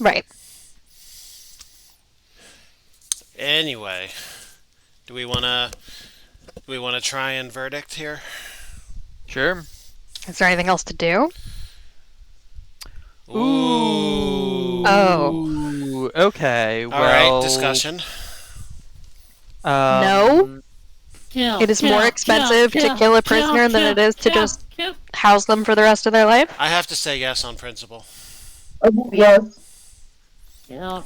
Right. Anyway, do we want to try and verdict here? Sure. Is there anything else to do? Ooh. Oh. Ooh, okay. All well, right, discussion. No. Kill. It is more expensive to kill a prisoner than it is to just kill. house them for the rest of their life. I have to say yes on principle. Yes. Kill.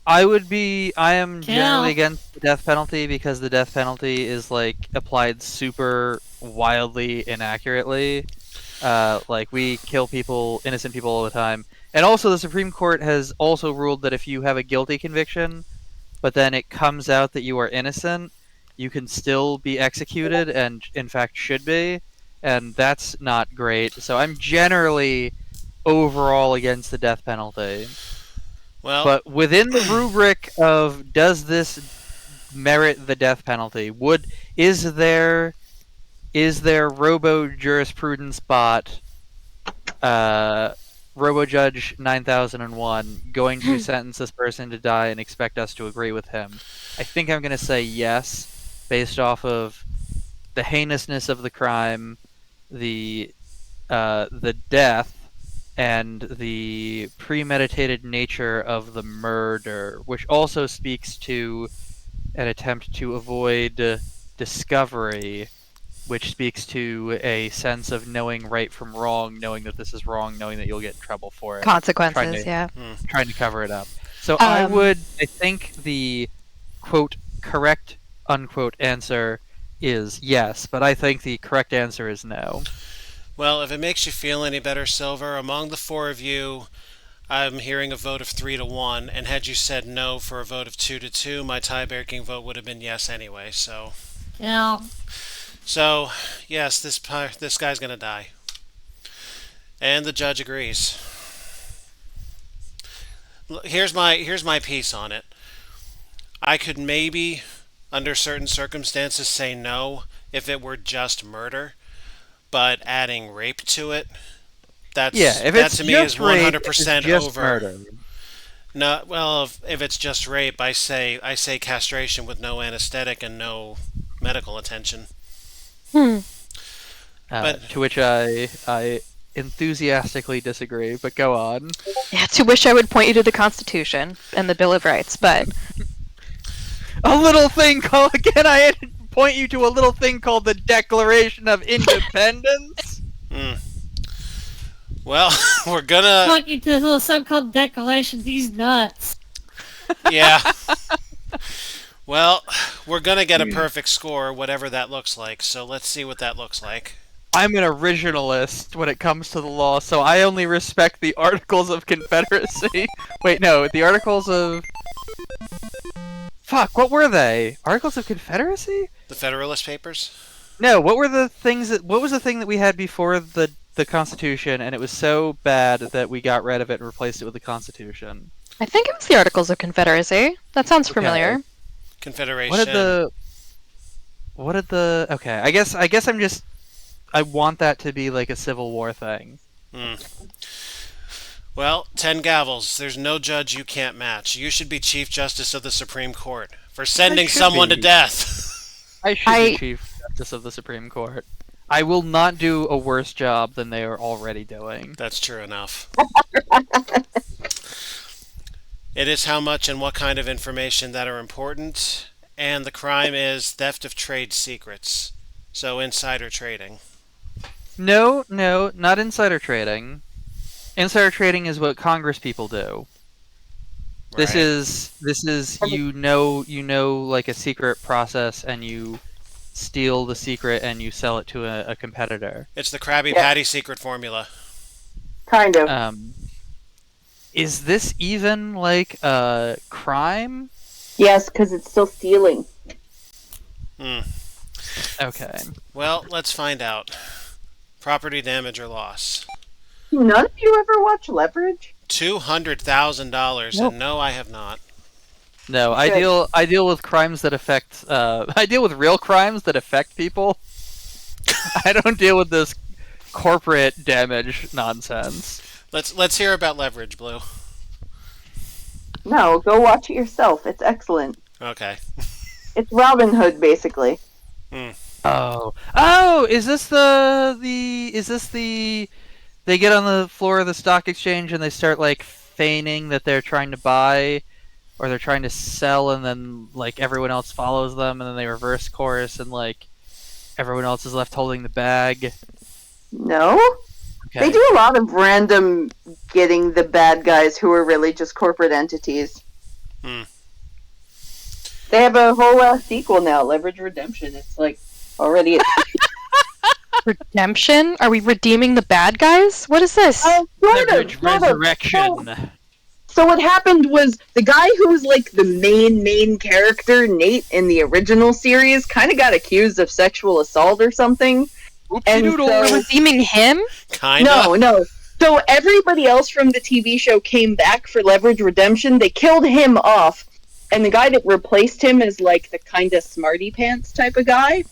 I am Kill. generally against the death penalty because the death penalty is like applied super wildly inaccurately. Like we kill innocent people all the time. And also the Supreme Court has also ruled that if you have a guilty conviction, but then it comes out that you are innocent, you can still be executed and in fact should be. And that's not great. So I'm generally overall against the death penalty. Well, But within the rubric of does this merit the death penalty, is there Robo Jurisprudence bot Robo Judge 9001 going to sentence this person to die and expect us to agree with him? I think I'm going to say yes, based off of the heinousness of the crime, the death, and the premeditated nature of the murder, which also speaks to an attempt to avoid discovery, which speaks to a sense of knowing right from wrong, knowing that this is wrong, knowing that you'll get in trouble for it, Consequences, yeah. trying to cover it up. So Um, I think the quote correct unquote answer is yes, but I think the correct answer is no. Well, if it makes you feel any better, Silver, among the four of you, I'm hearing a vote of 3-1, and had you said no for a vote of 2-2, my tie-breaking vote would have been yes anyway. So yes, this guy's gonna die, and the judge agrees. Here's my piece on it. I could maybe, under certain circumstances, say no if it were just murder, but adding rape to it, If that it's to me is just rape, 100% it's just over. murder. No, well, if it's just rape, I say castration with no anesthetic and no medical attention. But- To which I enthusiastically disagree, but go on. Yeah, to which I would point you to the Constitution and the Bill of Rights, but A little thing called can I point you to a little thing called the Declaration of Independence? Well, we're gonna Talking to this little so-called declaration, these nuts. yeah. Well, we're gonna get a perfect score, whatever that looks like. So let's see what that looks like. I'm an originalist when it comes to the law, so I only respect the Articles of Confederacy. Wait, no, the Articles of... Fuck, what were they? Articles of Confederacy? The Federalist Papers. No, what were the things that... What was the thing that we had before the Constitution, and it was so bad that we got rid of it and replaced it with the Constitution? I think it was the Articles of Confederacy. That sounds familiar. Confederation. What did the... Okay, I guess I'm just... I want that to be like a Civil War thing. Well, 10 gavels. There's no judge you can't match. You should be Chief Justice of the Supreme Court for sending should someone be. to death. I should be Chief Justice of the Supreme Court. I will not do a worse job than they are already doing. That's true enough. It is how much and what kind of information that are important, and the crime is theft of trade secrets. So insider trading. No, not insider trading. Insider trading is what Congress people do. This Right. is you know like a secret process, and you steal the secret and you sell it to a competitor. It's the Krabby Yeah. Patty secret formula. Kind of. Is this even like a crime? Yes, because it's still stealing. Okay. Well, let's find out. Property damage or loss. None of you ever watch Leverage? $200,000, Nope. and no, I have not. No, I Good. deal with crimes that affect. I deal with real crimes that affect people. I don't deal with this corporate damage nonsense. Let's hear about leverage, Blue. No, go watch it yourself. It's excellent. Okay. It's Robin Hood, basically. Oh! Is this the? They get on the floor of the stock exchange and they start like feigning that they're trying to buy, or they're trying to sell, and then like everyone else follows them, and then they reverse course, and like everyone else is left holding the bag. No? Okay. They do a lot of random getting the bad guys who are really just corporate entities. Hmm. They have a whole sequel now, Leverage Redemption. It's like already at Redemption? Are we redeeming the bad guys? What is this? sort Leverage of, sort of. Resurrection. So what happened was the guy who was like the main character, Nate, in the original series, kind of got accused of sexual assault or something. And Oopsie-doodle. so- We're redeeming him? Kinda. No. So everybody else from the TV show came back for Leverage Redemption. They killed him off, and the guy that replaced him as like the kind of smarty pants type of guy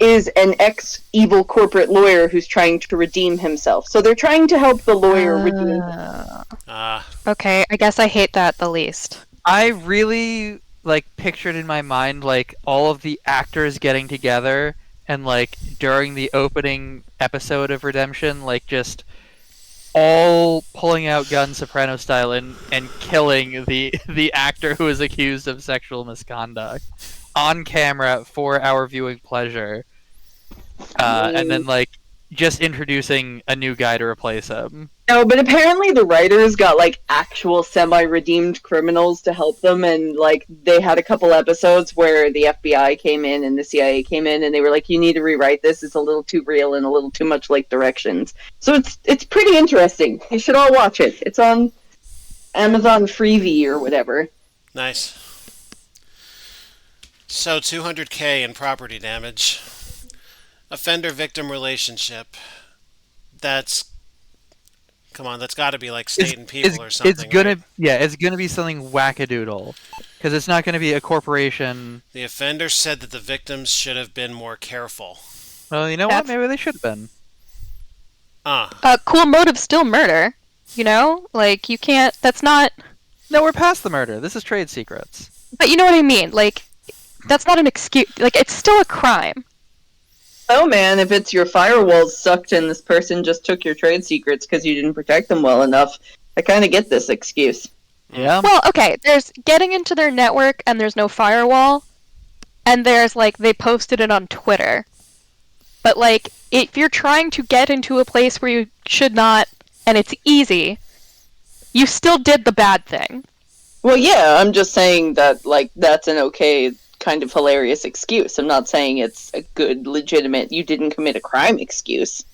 is an ex-evil corporate lawyer who's trying to redeem himself. So they're trying to help the lawyer redeem himself. Okay, I guess I hate that the least. I really like pictured in my mind like all of the actors getting together and like during the opening episode of Redemption, like just all pulling out guns Soprano style and killing the actor who is accused of sexual misconduct on camera for our viewing pleasure, and then like just introducing a new guy to replace him. No, but apparently the writers got like actual semi-redeemed criminals to help them, and like they had a couple episodes where the FBI came in and the CIA came in, and they were like, "You need to rewrite this. It's a little too real and a little too much like Directions." So it's pretty interesting. You should all watch it. It's on Amazon Freevee or whatever. Nice. So 200K in property damage. Offender-victim relationship. That's Come on, that's got to be like State and People or something. It's gonna, right? yeah, it's gonna be something wackadoodle, because it's not gonna be a corporation. The offender said that the victims should have been more careful. Well, you know what? Maybe they should have been. Cool motive, still murder. You know, like you can't. That's not. No, we're past the murder. This is trade secrets. But you know what I mean. Like, that's not an excuse. Like, it's still a crime. Oh man, if it's your firewalls sucked and this person just took your trade secrets because you didn't protect them well enough, I kind of get this excuse. Yeah. Well, okay. There's getting into their network and there's no firewall, and there's like they posted it on Twitter. But like, if you're trying to get into a place where you should not, and it's easy, you still did the bad thing. Well, yeah, I'm just saying that, like, that's an okay, kind of hilarious excuse. I'm not saying it's a good, legitimate, you didn't commit a crime excuse.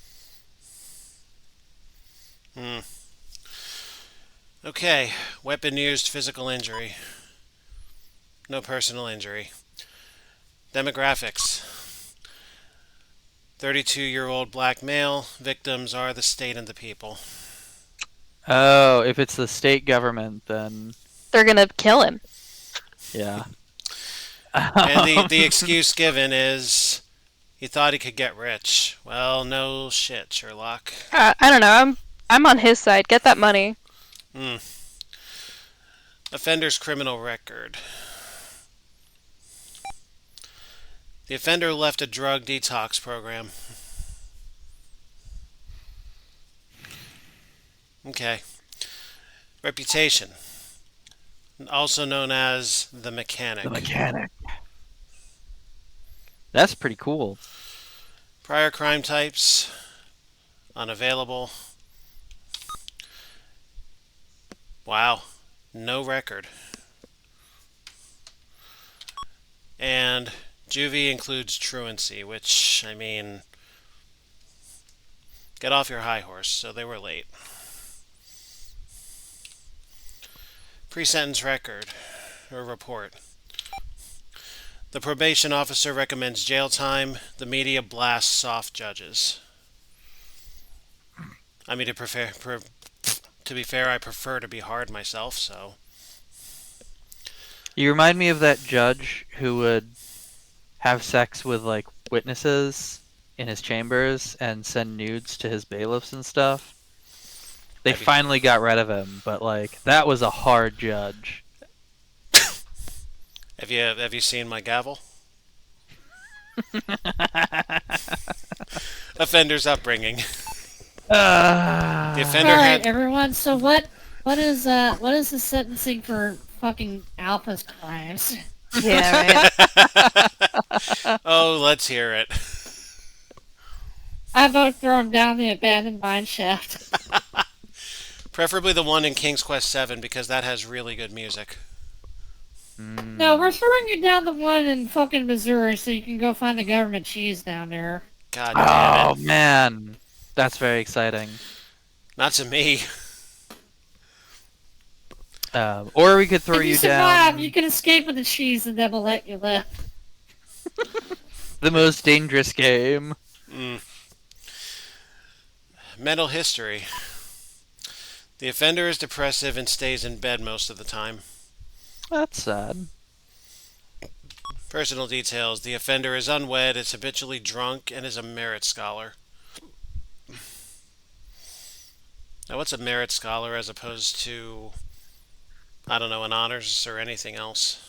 Okay, weapon used, physical injury. No personal injury. Demographics. 32-year-old black male. Victims are the state and the people. Oh, if it's the state government, then They're gonna kill him. yeah. And the excuse given is he thought he could get rich. Well, no shit, Sherlock. I don't know. I'm on his side. Get that money. Offender's criminal record. The offender left a drug detox program. Okay. Reputation. Also known as the mechanic. The mechanic. That's pretty cool. Prior crime types. Unavailable. Wow. No record. And juvie includes truancy, which, I mean, get off your high horse, so they were late. Pre-sentence record, or report. The probation officer recommends jail time. The media blasts soft judges. I mean, to be fair, I prefer to be hard myself, so. You remind me of that judge who would have sex with like witnesses in his chambers and send nudes to his bailiffs and stuff. They finally got rid of him, but like that was a hard judge. Have you seen my gavel? Offender's upbringing. The offender All right, had everyone. So what is the sentencing for fucking Alpha's crimes? Yeah, right. Oh, let's hear it. I vote throw him down the abandoned mine shaft. Preferably the one in King's Quest VII because that has really good music. No, we're throwing you down the one in fucking Missouri so you can go find the government cheese down there. God damn Oh it. man, that's very exciting. Not to me. Or we could throw If you you survive, down you can escape with the cheese and then we'll let you live. the most dangerous game. Mental history. The offender is depressive and stays in bed most of the time. That's sad. Personal details. The offender is unwed, is habitually drunk, and is a merit scholar. Now, what's a merit scholar as opposed to, I don't know, an honors or anything else?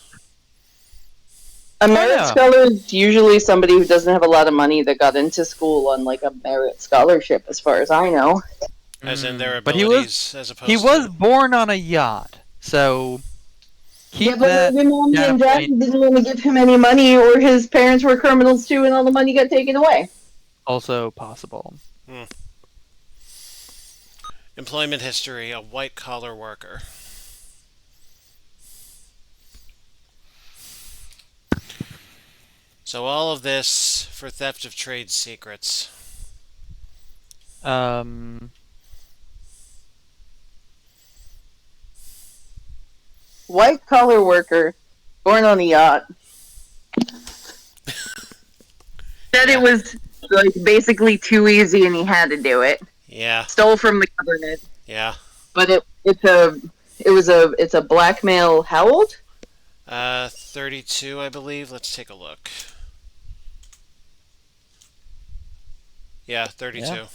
A merit yeah. scholar is usually somebody who doesn't have a lot of money that got into school on like a merit scholarship, as far as I know. As in their But abilities, as he opposed was to. born on a yacht, so Yeah, keep but that maybe mommy data and daddy point. didn't want to give him any money, or his parents were criminals too, and all the money got taken away. Also possible. Employment history, a white collar worker. So all of this for theft of trade secrets. Um, White collar worker, born on a yacht. Said Yeah. it was like basically too easy, and he had to do it. Yeah, Stole from the government, yeah. but it's a black male. How old? 32, I believe. Let's take a look. Yeah, 32. Yeah.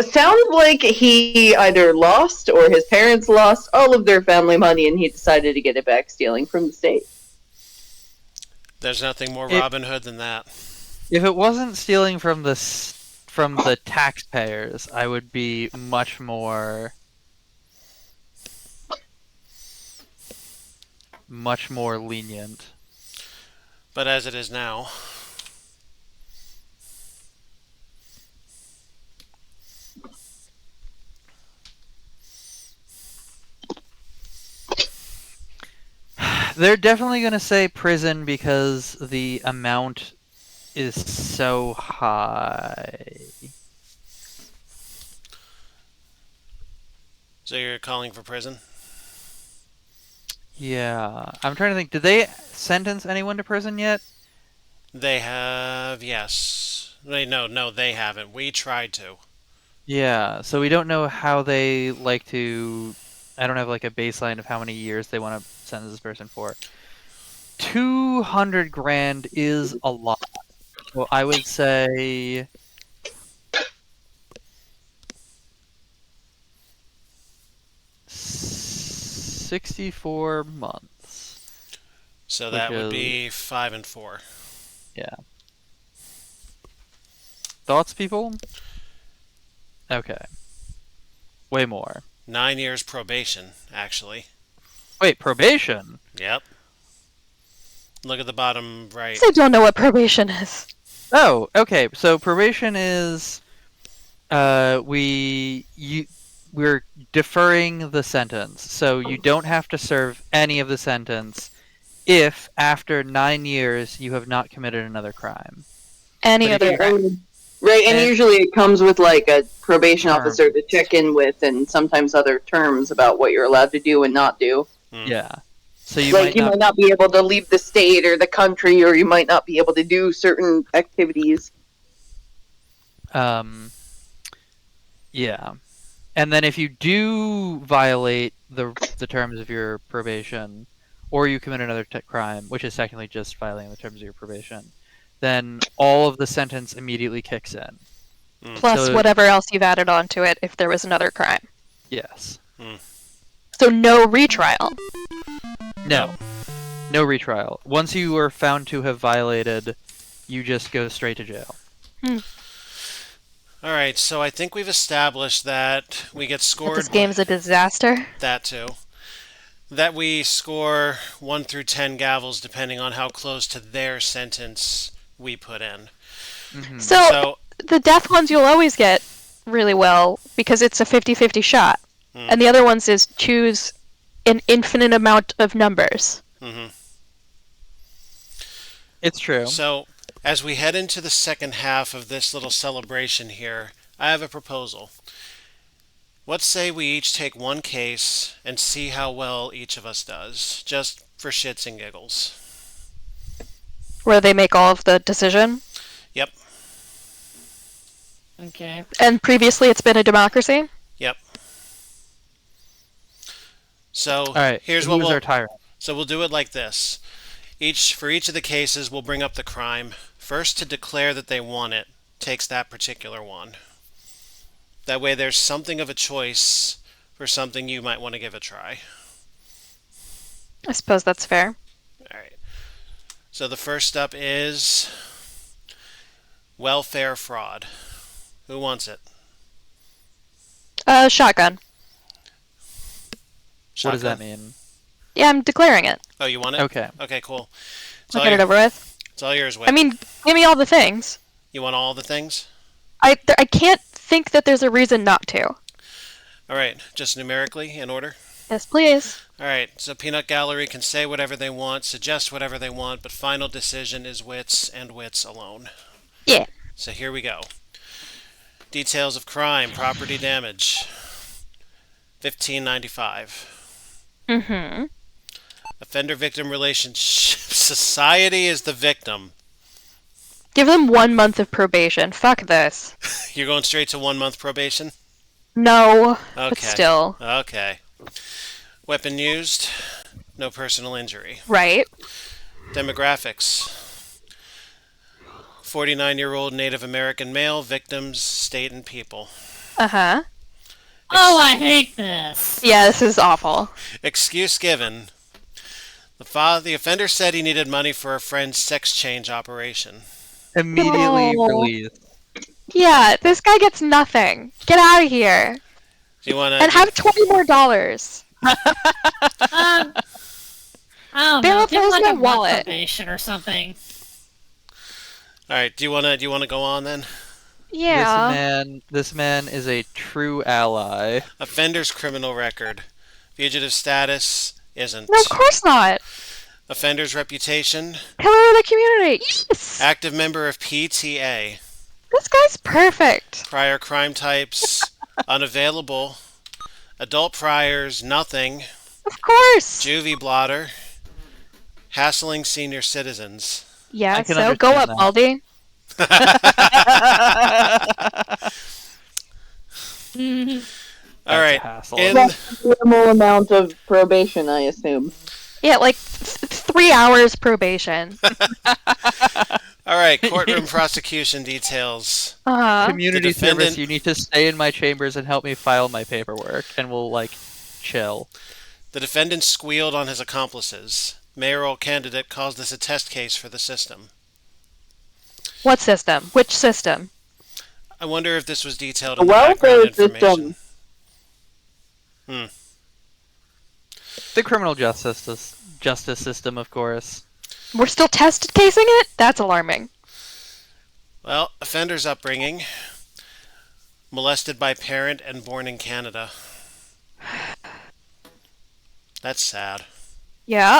Sounds like he either lost or his parents lost all of their family money, and he decided to get it back stealing from the state. There's nothing more It- Robin Hood than that. if it wasn't stealing from from the taxpayers, I would be much more lenient. But as it is now, They're definitely going to say prison because the amount is so high. so you're calling for prison? Yeah. I'm trying to think. Did they sentence anyone to prison yet? They have, yes. No, they haven't. We tried to. Yeah. So we don't know how they like to. I don't have like a baseline of how many years they want to sentence this person for. 200 grand is a lot. So I would say 64 months. So that Which would is- be 5 and 4. Yeah. Thoughts, people? Okay. Way more. 9 years probation, actually. Wait, probation? Yep. Look at the bottom right. I don't know what probation is. Oh, okay. So probation is we're deferring the sentence. So you don't have to serve any of the sentence if after 9 years you have not committed another crime. Any But if other you- crime. Right, and usually it comes with like a probation Terms. officer to check in with, and sometimes other terms about what you're allowed to do and not do. Yeah. So you Like might you not might not be able to leave the state or the country, or you might not be able to do certain activities. Yeah. And then if you do violate the terms of your probation, or you commit another crime, which is technically just violating the terms of your probation, then all of the sentence immediately kicks in. Plus So- whatever else you've added onto it if there was another crime. Yes. So no retrial. No. No retrial. Once you are found to have violated, you just go straight to jail. Alright, so I think we've established that we get That scored. this game's a disaster. That too. That we score 1 through 10 gavels depending on how close to their sentence we put in. So the death ones you'll always get really well because it's a 50-50 shot. And the other ones is choose an infinite amount of numbers. It's true. So, as we head into the second half of this little celebration here, I have a proposal. Let's say we each take one case and see how well each of us does, just for shits and giggles. Where they make all of the decision. Yep, Okay. And previously it's been a democracy. yep. So, All right. here's who's what we'll our tyrant? So we'll do it like this. For each of the cases, we'll bring up the crime. First to declare that they want it takes that particular one. That way there's something of a choice for something you might want to give a try. I suppose that's fair. All right. So the first up is welfare fraud. Who wants it? Shotgun. What does that Shotgun? mean? Yeah, I'm declaring it. Oh, you want it? Okay. Okay, cool. It's I'll all, get it over with. it's all yours, Whit. I mean, give me all the things. You want all the things? I can't think that there's a reason not to. All right, just numerically in order. Yes, please. All right, so Peanut Gallery can say whatever they want, suggest whatever they want, but final decision is Wits and Wits alone. Yeah. So here we go. Details of crime, property damage. 1595. Mm-hmm. Offender victim relationship. Society is the victim. Give them 1 month of probation. Fuck this. You're going straight to 1 month probation? No, Okay. but still. Okay. Weapon used. No personal injury. Right. Demographics. 49-year-old Native American male. Victims, state and people. Uh-huh. Oh, I hate this. Yeah, this is awful. Excuse given. The offender said he needed money for a friend's sex change operation. Immediately No. released. Yeah, this guy gets nothing. Get out of here. Do you want And to? have $20 more. I don't Barrel know. Give throws like my a month wallet. probation or something. All right. Do you want to go on then? Yeah. This man is a true ally. Offender's criminal record. Fugitive status isn't. No, of course not. Offender's reputation. Pillar of the community. Yes. Active member of PTA. This guy's perfect. Prior crime types unavailable. Adult priors nothing. Of course. Juvie blotter. Hassling senior citizens. Yeah, I can so go up, understand Baldy. All right. Hassle. In That's a minimal amount of probation, I assume. Yeah, like 3 hours probation. all right. Courtroom prosecution details. Community The defendant- service, you need to stay in my chambers and help me file my paperwork, and we'll, chill. The defendant squealed on his accomplices. Mayoral candidate calls this a test case for the system. What system? Which system? I wonder if this was detailed The in the welfare background information. system. The criminal justice system, of course. We're still test casing it? That's alarming. Well, offender's upbringing. Molested by parent and born in Canada. That's sad. Yeah.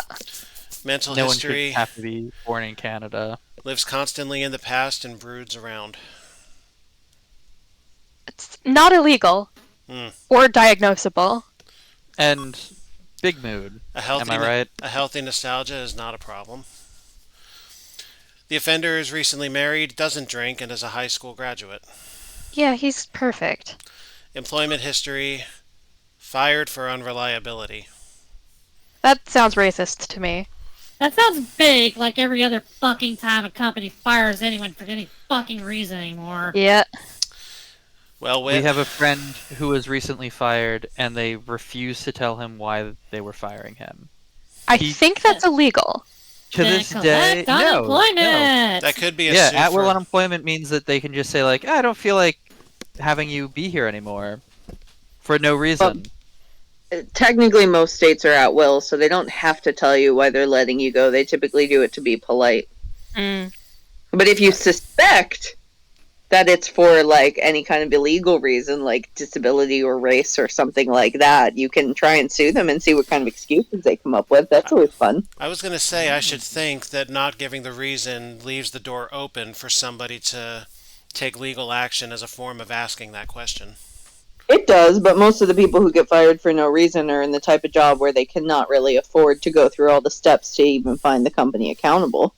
Mental No one history. should have to be born in Canada. Lives constantly in the past and broods around. It's not illegal. Or diagnosable. And big mood. A healthy, Am I right? A healthy nostalgia is not a problem. The offender is recently married, doesn't drink, and is a high school graduate. Yeah, he's perfect. Employment history. Fired for unreliability. That sounds racist to me. That sounds big, like every other fucking time a company fires anyone for any fucking reason anymore. Yeah. Well, We have a friend who was recently fired, and they refused to tell him why they were firing him. I He- think that's illegal. To Then this day, collect no. unemployment. that could be a Yeah, suit at will for- unemployment means that they can just say, I don't feel like having you be here anymore. For no reason. Technically, most states are at will, so they don't have to tell you why they're letting you go. They typically do it to be polite. But if you suspect that it's for any kind of illegal reason, like disability or race or something like that, you can try and sue them and see what kind of excuses they come up with. That's always fun. I was going to say, I should think that not giving the reason leaves the door open for somebody to take legal action as a form of asking that question. It does, but most of the people who get fired for no reason are in the type of job where they cannot really afford to go through all the steps to even find the company accountable.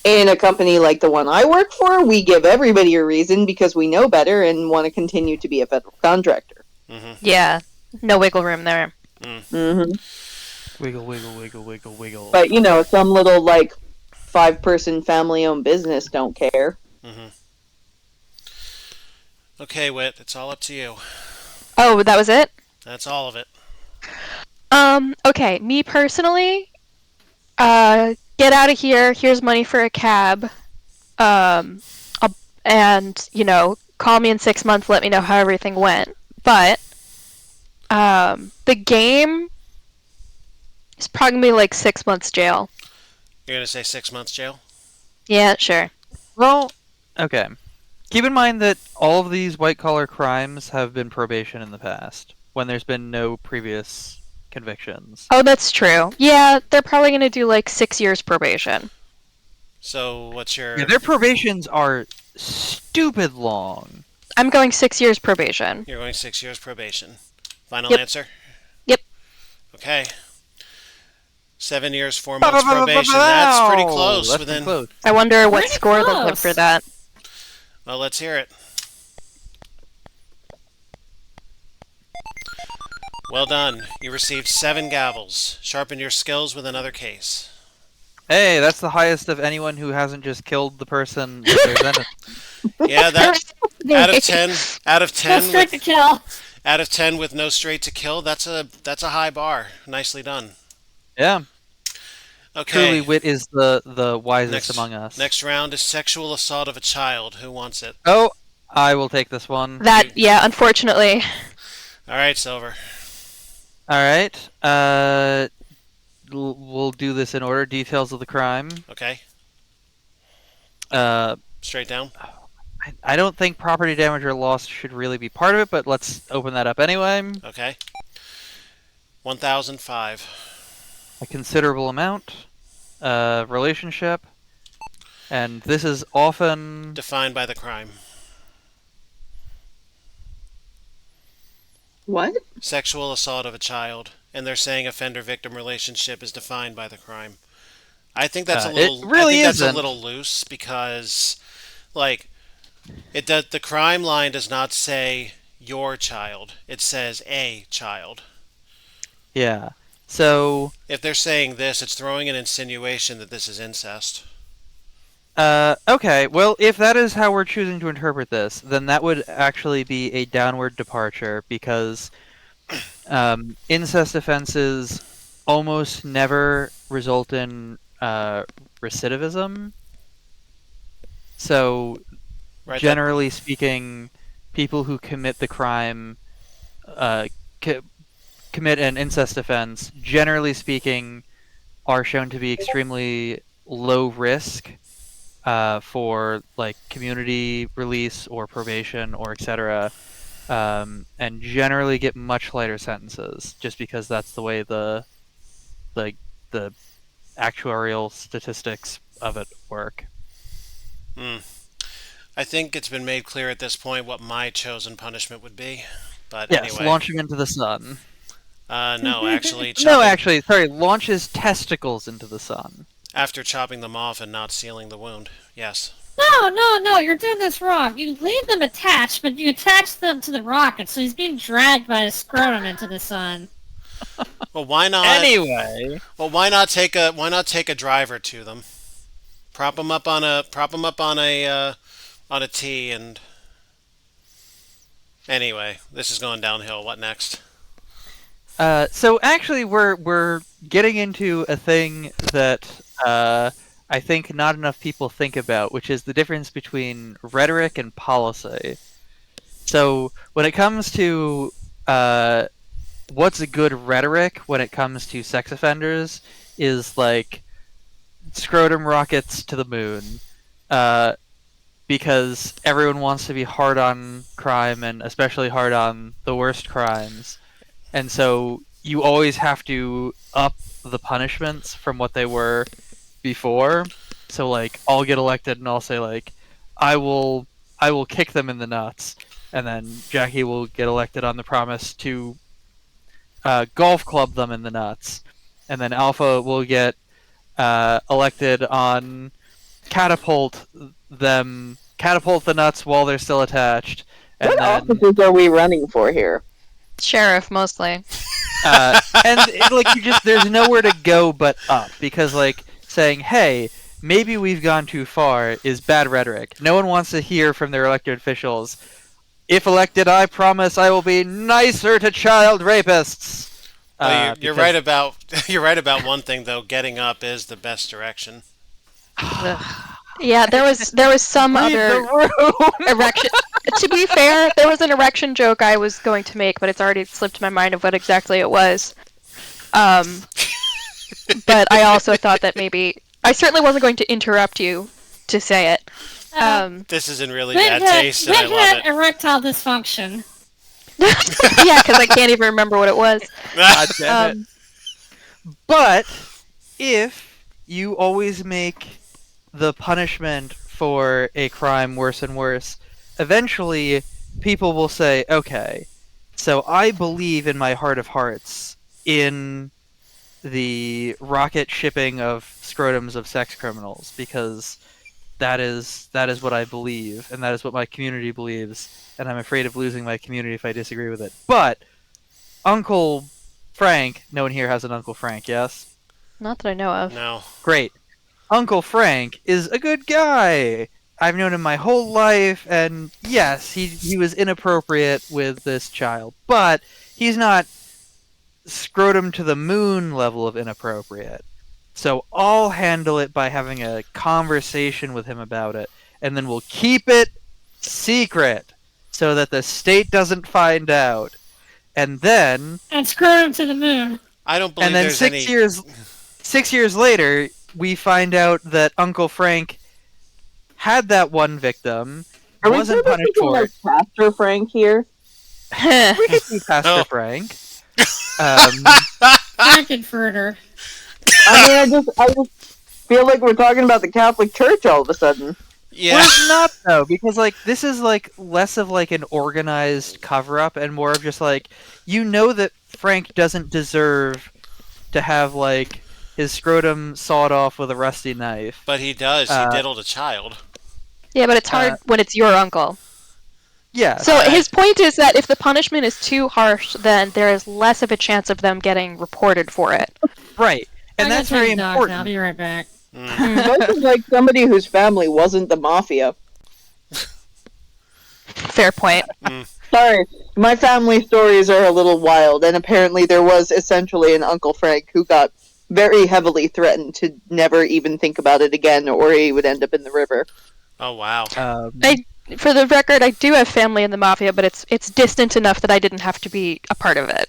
In a company like the one I work for, we give everybody a reason because we know better and want to continue to be a federal contractor. Yeah. No wiggle room there. Wiggle, wiggle, wiggle, wiggle, wiggle. But, some little, 5-person family-owned business don't care. Okay, Whit, it's all up to you. Oh, that was it? That's all of it. Okay, me personally, get out of here. Here's money for a cab. Um, and call me in 6 months. Let me know how everything went. But the game is probably gonna be like 6 months jail. You're gonna say 6 months jail? Yeah, sure. Well, okay. Keep in mind that all of these white-collar crimes have been probation in the past, when there's been no previous convictions. Oh, that's true. Yeah, they're probably gonna do like 6 years probation. So what's your? Yeah, their probations are stupid long. I'm going 6 years probation. You're going 6 years probation. Final Yep. answer? Yep. Okay. 7 years, 4 months probation. That's pretty close. That's Within. pretty close. I wonder what Pretty score they'll put close. for that. Well, let's hear it. Well done. You received 7 gavels. Sharpen your skills with another case. Hey, that's the highest of anyone who hasn't just killed the person that they're sentenced. Yeah, that out of 10, out of No 10 straight to with kill. out of 10 with no straight to kill. That's a high bar. Nicely done. Yeah, Okay. truly, wit is the wisest among us. Next round is sexual assault of a child. Who wants it? Oh, I will take this one. Yeah, unfortunately. All right, Silver. All right. We'll do this in order. Details of the crime. Okay. Uh, Straight down. I don't think property damage or loss should really be part of it, but let's open that up anyway. Okay. 1,005. A considerable amount. Relationship. And this is often... Defined by the crime. What? Sexual assault of a child, and they're saying offender-victim relationship is defined by the crime. I think that's a little. It really I think that's a isn't. little loose because, like, the crime line does not say your child. It says a child. Yeah. So... If they're saying this, it's throwing an insinuation that this is incest. Okay, well, if that is how we're choosing to interpret this, then that would actually be a downward departure because incest offenses almost never result in recidivism. So, Right. generally speaking, people who commit the crime, commit an incest offense, generally speaking, are shown to be extremely low risk for like community release or probation or etc. And generally get much lighter sentences just because that's the way the actuarial statistics of it work. I think it's been made clear at this point what my chosen punishment would be. But Yes, anyway. launch him into the sun. No, actually, No, actually, sorry, launch his testicles into the sun. after chopping them off and not sealing the wound. Yes. No, you're doing this wrong. You leave them attached, but you attach them to the rocket, so he's being dragged by his scrotum into the sun. Well, why not? Anyway, Well, why not take a driver to them? Prop them up on a tee and. Anyway, this is going downhill. What next? so actually, we're getting into a thing that I think not enough people think about, which is the difference between rhetoric and policy. So when it comes to what's a good rhetoric when it comes to sex offenders is like scrotum rockets to the moon, because everyone wants to be hard on crime and especially hard on the worst crimes. And so you always have to up the punishments from what they were before. So like I'll get elected and I'll say like I will kick them in the nuts, and then Jackie will get elected on the promise to golf club them in the nuts, and then Alpha will get elected on catapult the nuts while they're still attached. And What then offices are we running for here? Sheriff, mostly. there's nowhere to go but up, because like saying, hey, maybe we've gone too far is bad rhetoric. No one wants to hear from their elected officials, if elected, I promise I will be nicer to child rapists. Well, you're because right about you're right about one thing though. Getting up is the best direction. Ugh. Yeah, there was some leave other the room. erection. To be fair, there was an erection joke I was going to make, but it's already slipped my mind of what exactly it was. But I also thought that maybe I certainly wasn't going to interrupt you to say it. This is in really We've bad had, taste, and we've I love had it. erectile dysfunction. Yeah, because I can't even remember what it was. God damn it. Um, But if you always make the punishment for a crime worse and worse, eventually people will say, okay, so I believe in my heart of hearts in the rocket shipping of scrotums of sex criminals because that is what I believe and that is what my community believes, and I'm afraid of losing my community if I disagree with it. But Uncle Frank, no one here has an Uncle Frank, yes? not that I know of. No. Great. Uncle Frank is a good guy. I've known him my whole life, and yes, he was inappropriate with this child, but he's not scrotum to the moon level of inappropriate. So I'll handle it by having a conversation with him about it, and then we'll keep it secret so that the state doesn't find out. And then And screw him to the moon. I don't believe and then there's 6 any. years 6 years later, we find out that Uncle Frank had that one victim, Are we wasn't sort of punished thinking for like it. Pastor Frank here? We could see Pastor Oh. Frank. Frankenfurter. I just feel like we're talking about the Catholic Church all of a sudden. Yeah. Well, it's not though, because like this is like less of like an organized cover up and more of just like you know that Frank doesn't deserve to have like his scrotum sawed off with a rusty knife. But he does. He diddled a child. Yeah, but it's hard when it's your uncle. Yeah. So his point is that if the punishment is too harsh, then there is less of a chance of them getting reported for it. Right. And I that's gotta very take the dog now. I'll important. be right back. This is like somebody whose family wasn't the mafia. Fair point. Sorry, my family stories are a little wild, and apparently there was essentially an Uncle Frank who got very heavily threatened to never even think about it again, or he would end up in the river. Oh wow. For the record, I do have family in the mafia, but it's distant enough that I didn't have to be a part of it.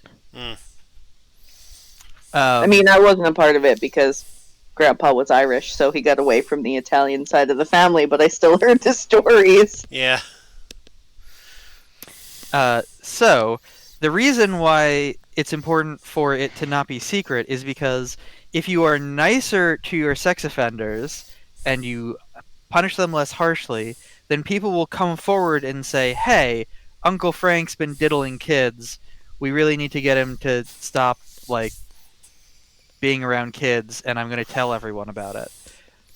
I mean, I wasn't a part of it because Grandpa was Irish, so he got away from the Italian side of the family, but I still heard the stories. Yeah. So the reason why it's important for it to not be secret is because if you are nicer to your sex offenders and you punish them less harshly, then people will come forward and say, hey, Uncle Frank's been diddling kids. We really need to get him to stop, like, being around kids, and I'm going to tell everyone about it.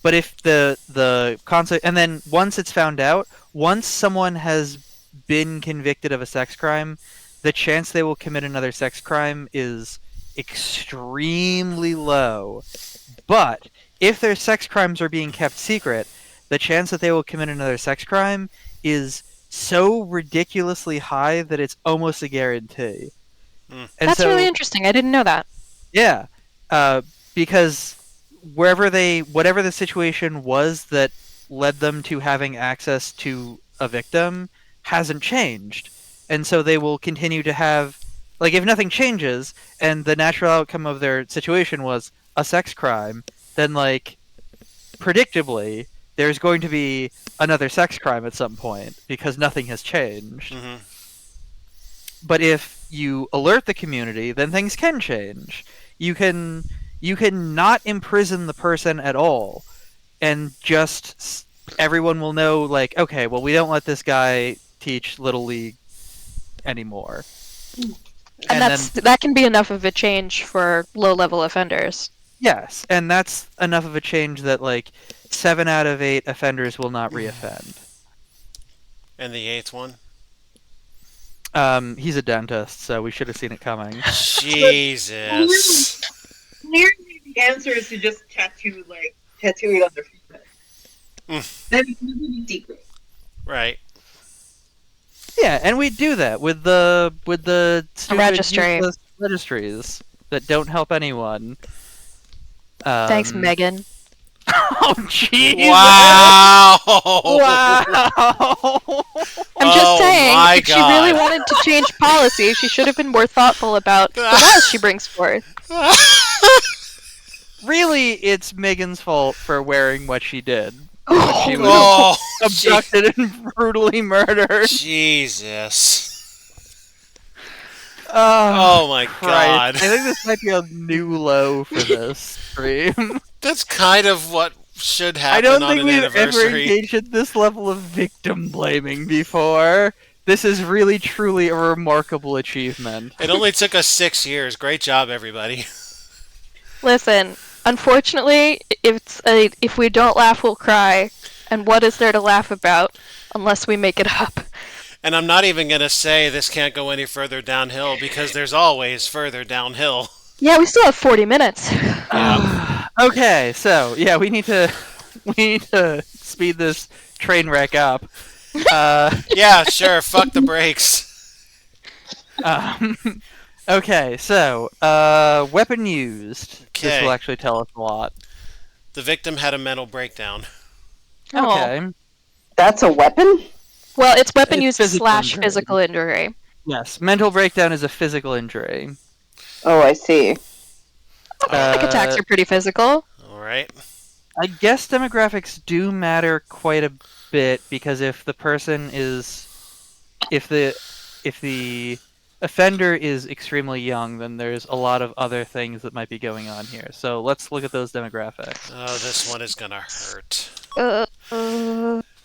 But if the concept... And then once it's found out, once someone has been convicted of a sex crime, the chance they will commit another sex crime is extremely low. But if their sex crimes are being kept secret, the chance that they will commit another sex crime is so ridiculously high that it's almost a guarantee. And That's so, really interesting. I didn't know that. yeah, because whatever the situation was that led them to having access to a victim hasn't changed. And so they will continue to have, like, if nothing changes and the natural outcome of their situation was a sex crime, then, like, predictably, there's going to be another sex crime at some point because nothing has changed. But if you alert the community, then things can change. You can not imprison the person at all, and just everyone will know, like, okay, well, we don't let this guy teach Little League anymore. And that can be enough of a change for low-level offenders. Yes, and that's enough of a change that, like, 7 out of 8 offenders will not reoffend. And the 8th one? He's a dentist, so we should have seen it coming. Jesus. Clearly, the answer is to just tattoo it on their forehead. That is really secret. Right. Yeah, and we do that with the stupid registry. useless registries. that don't help anyone. Thanks, Megan. Oh, jeez! Wow! Wow! I'm just Oh saying, my if she really God. wanted to change policy, she should have been more thoughtful about the laws she brings forth. Really, it's Megan's fault for wearing what she did. She was Oh, abducted and brutally murdered. Jesus. Oh, Oh my Christ. God. I think this might be a new low for this stream. That's kind of what should I happen don't on think an we've ever anniversary. engaged in this level of victim blaming before. This is really, truly a remarkable achievement. It only took us 6 years. Great job, everybody. Listen, unfortunately, if we don't laugh, we'll cry. And what is there to laugh about unless we make it up? And I'm not even going to say this can't go any further downhill because there's always further downhill. Yeah, we still have 40 minutes. Yeah. Okay, so yeah, we need to speed this train wreck up. Yeah, sure. Fuck the brakes. Okay, so weapon used. This Okay. will actually tell us a lot. The victim had a mental breakdown. Oh. Okay. That's a weapon? Well, it's weapon It's used physical / injury. physical injury. Yes, mental breakdown is a physical injury. Oh, I see. Panic attacks are pretty physical. All right. I guess demographics do matter quite a bit because if the person is, if the offender is extremely young, then there's a lot of other things that might be going on here. So let's look at those demographics. Oh, this one is going to hurt. Uh,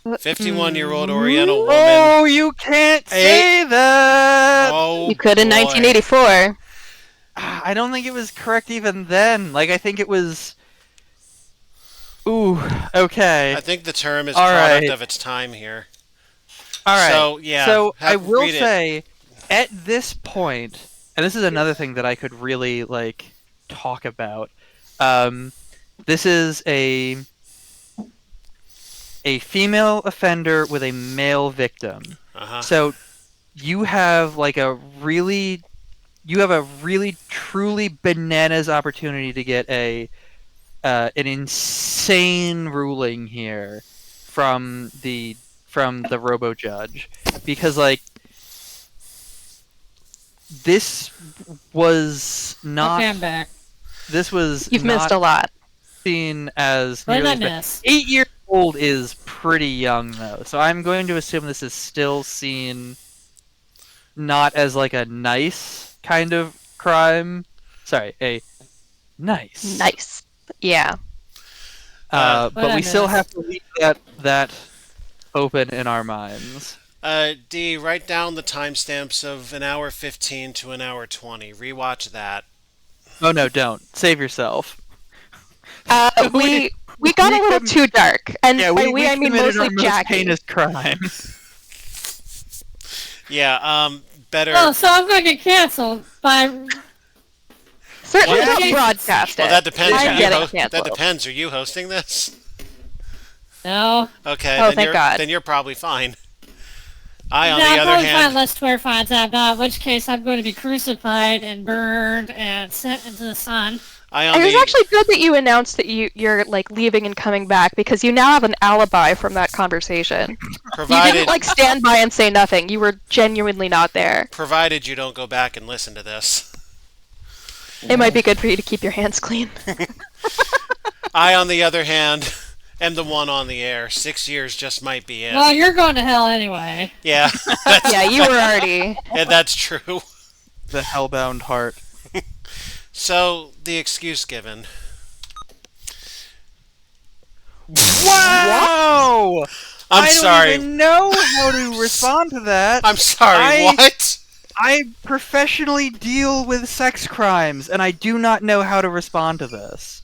51-year-old Oriental woman. Oh, you can't say that! Oh, you could in boy. 1984. I don't think it was correct even then. Like, I think it was... Ooh, okay. I think the term is All product right. of its time here. Alright, So, yeah. so I will read it. say, at this point, and this is another thing that I could really, like, talk about, this is a female offender with a male victim. Uh-huh. So you have like a really truly bananas opportunity to get an insane ruling here from the robo judge, because like this was not Okay, I'm back. this was You've not missed a lot. seen as What did nearly I as bad. miss? 8 years old is pretty young though, so I'm going to assume this is still seen not as like a nice kind of crime. Sorry, a nice. Nice. Yeah. But we What still I have to leave that open in our minds. D, write down the timestamps of 1:15 to 1:20. Rewatch that. Oh no, don't. Save yourself. We got a little too dark, and Yeah, by we I mean committed mostly our most Jackie. heinous crime. Yeah, better. Oh, so I'm going to get canceled by... Certainly Well, don't broadcast it. Well, that depends. I'm Are you getting that canceled. depends. Are you hosting this? No. Okay, Oh, then thank you're God. then you're probably fine. I, on No, the I'm other probably fine hand, unless Twitter finds out, in which case I'm going to be crucified and burned and sent into the sun. It was actually good that you announced that you're like leaving and coming back, because you now have an alibi from that conversation. You provided didn't like stand by and say nothing. You were genuinely not there. provided you don't go back and listen to this. It might be good for you to keep your hands clean. I, on the other hand, am the one on the air. 6 years just might be it. Well, you're going to hell anyway. Yeah, Yeah, you were already. and that's true. The hellbound heart. So, the excuse given. Wow! I'm I sorry. don't even know how to respond to that. I'm sorry, what? I professionally deal with sex crimes, and I do not know how to respond to this.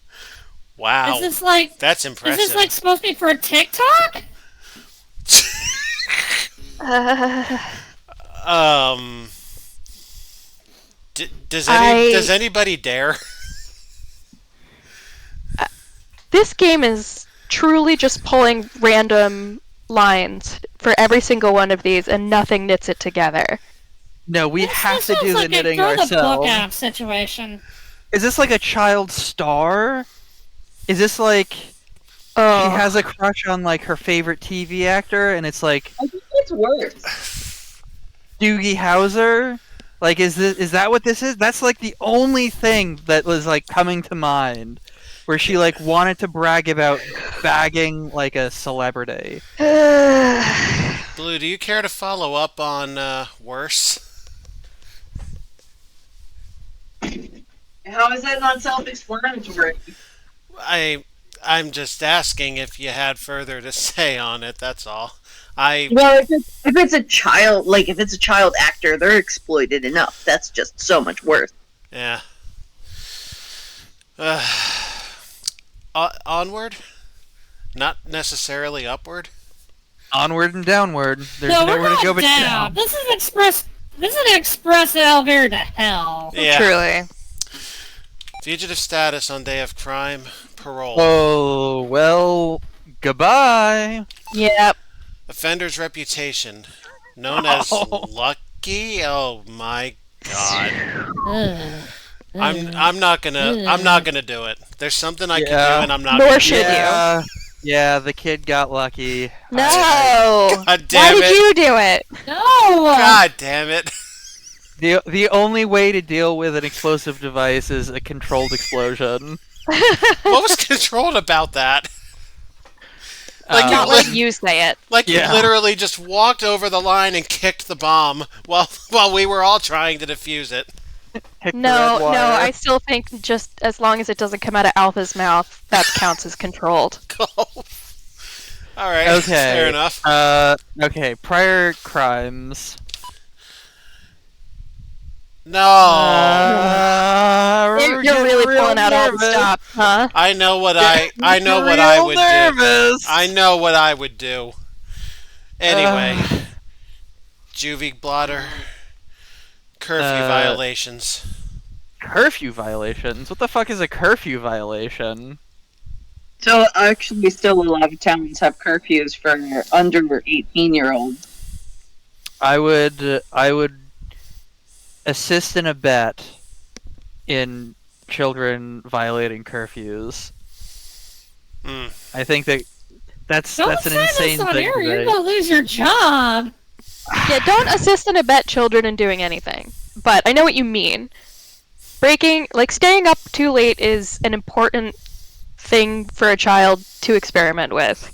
Wow. Is this like... That's Is impressive. this like supposed to be for a TikTok? Does anybody dare? This game is truly just pulling random lines for every single one of these, and nothing knits it together. No, we have This to do sounds the like a knitting throw the book ourselves. out situation. Is this like a child star? Is this like she Oh. has a crush on like her favorite TV actor, and it's like I think it's worse. Doogie Howser? Like, is that what this is? That's like the only thing that was like coming to mind, where she like wanted to brag about bagging like a celebrity. Blue, do you care to follow up on worse? How is that not self-explanatory? I'm just asking if you had further to say on it. That's all. Well, if it's a child, like if it's a child actor, they're exploited enough. That's just so much worse. Yeah. Onward, not necessarily upward. Onward and downward. There's No, we're nowhere not to go but down. down. This is an express elevator to hell. Yeah. Truly. Fugitive status on day of crime. Parole. Oh well, goodbye. Yep. Offender's reputation, known as Oh. lucky. Oh my god. Ugh. I'm not gonna do it. There's something I can Yeah. do, and I'm not. Nor gonna should do it. Yeah, the kid got lucky. No. God Why damn did it! you do it? No! God damn it! The only way to deal with an explosive device is a controlled explosion. What was controlled about that? Like Not you, let you say it. like you Yeah. literally just walked over the line and kicked the bomb while we were all trying to defuse it. Pick the No, red no, wire. I still think just as long as it doesn't come out of Alpha's mouth, that counts as controlled. All right. Okay. Fair enough. Okay. Prior crimes. No. You're getting really real pulling out all the nervous. stops, huh? I know what I know what Real I would do. nervous. I know what I would do. Anyway, juvie blotter, curfew violations. Curfew violations? What the fuck is a curfew violation? So actually, still a lot of towns have curfews for under 18-year-olds. I would assist and abet in children violating curfews. Mm. I think that's Don't an say insane this on thing air. to You're say. gonna lose your job. Yeah, don't assist and abet children in doing anything. But I know what you mean. Staying up too late is an important thing for a child to experiment with.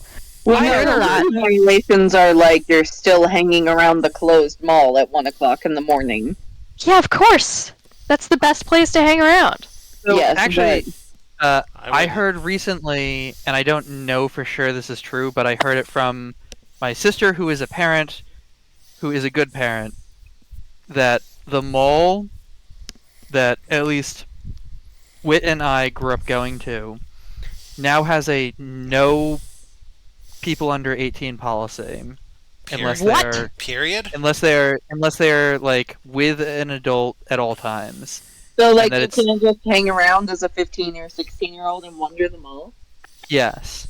I heard a lot. Violations are like you're still hanging around the closed mall at 1 o'clock in the morning. Yeah, of course. That's the best place to hang around. So Yes, actually, I wouldn't. heard recently, and I don't know for sure this is true, but I heard it from my sister, who is a parent, who is a good parent, that the mall that at least Whit and I grew up going to now has a no people under 18 policy, unless Period. they're Period. unless they're like with an adult at all times. So, like, that you it's- can't just hang around as a 15 or 16-year-old and wander the mall? Yes.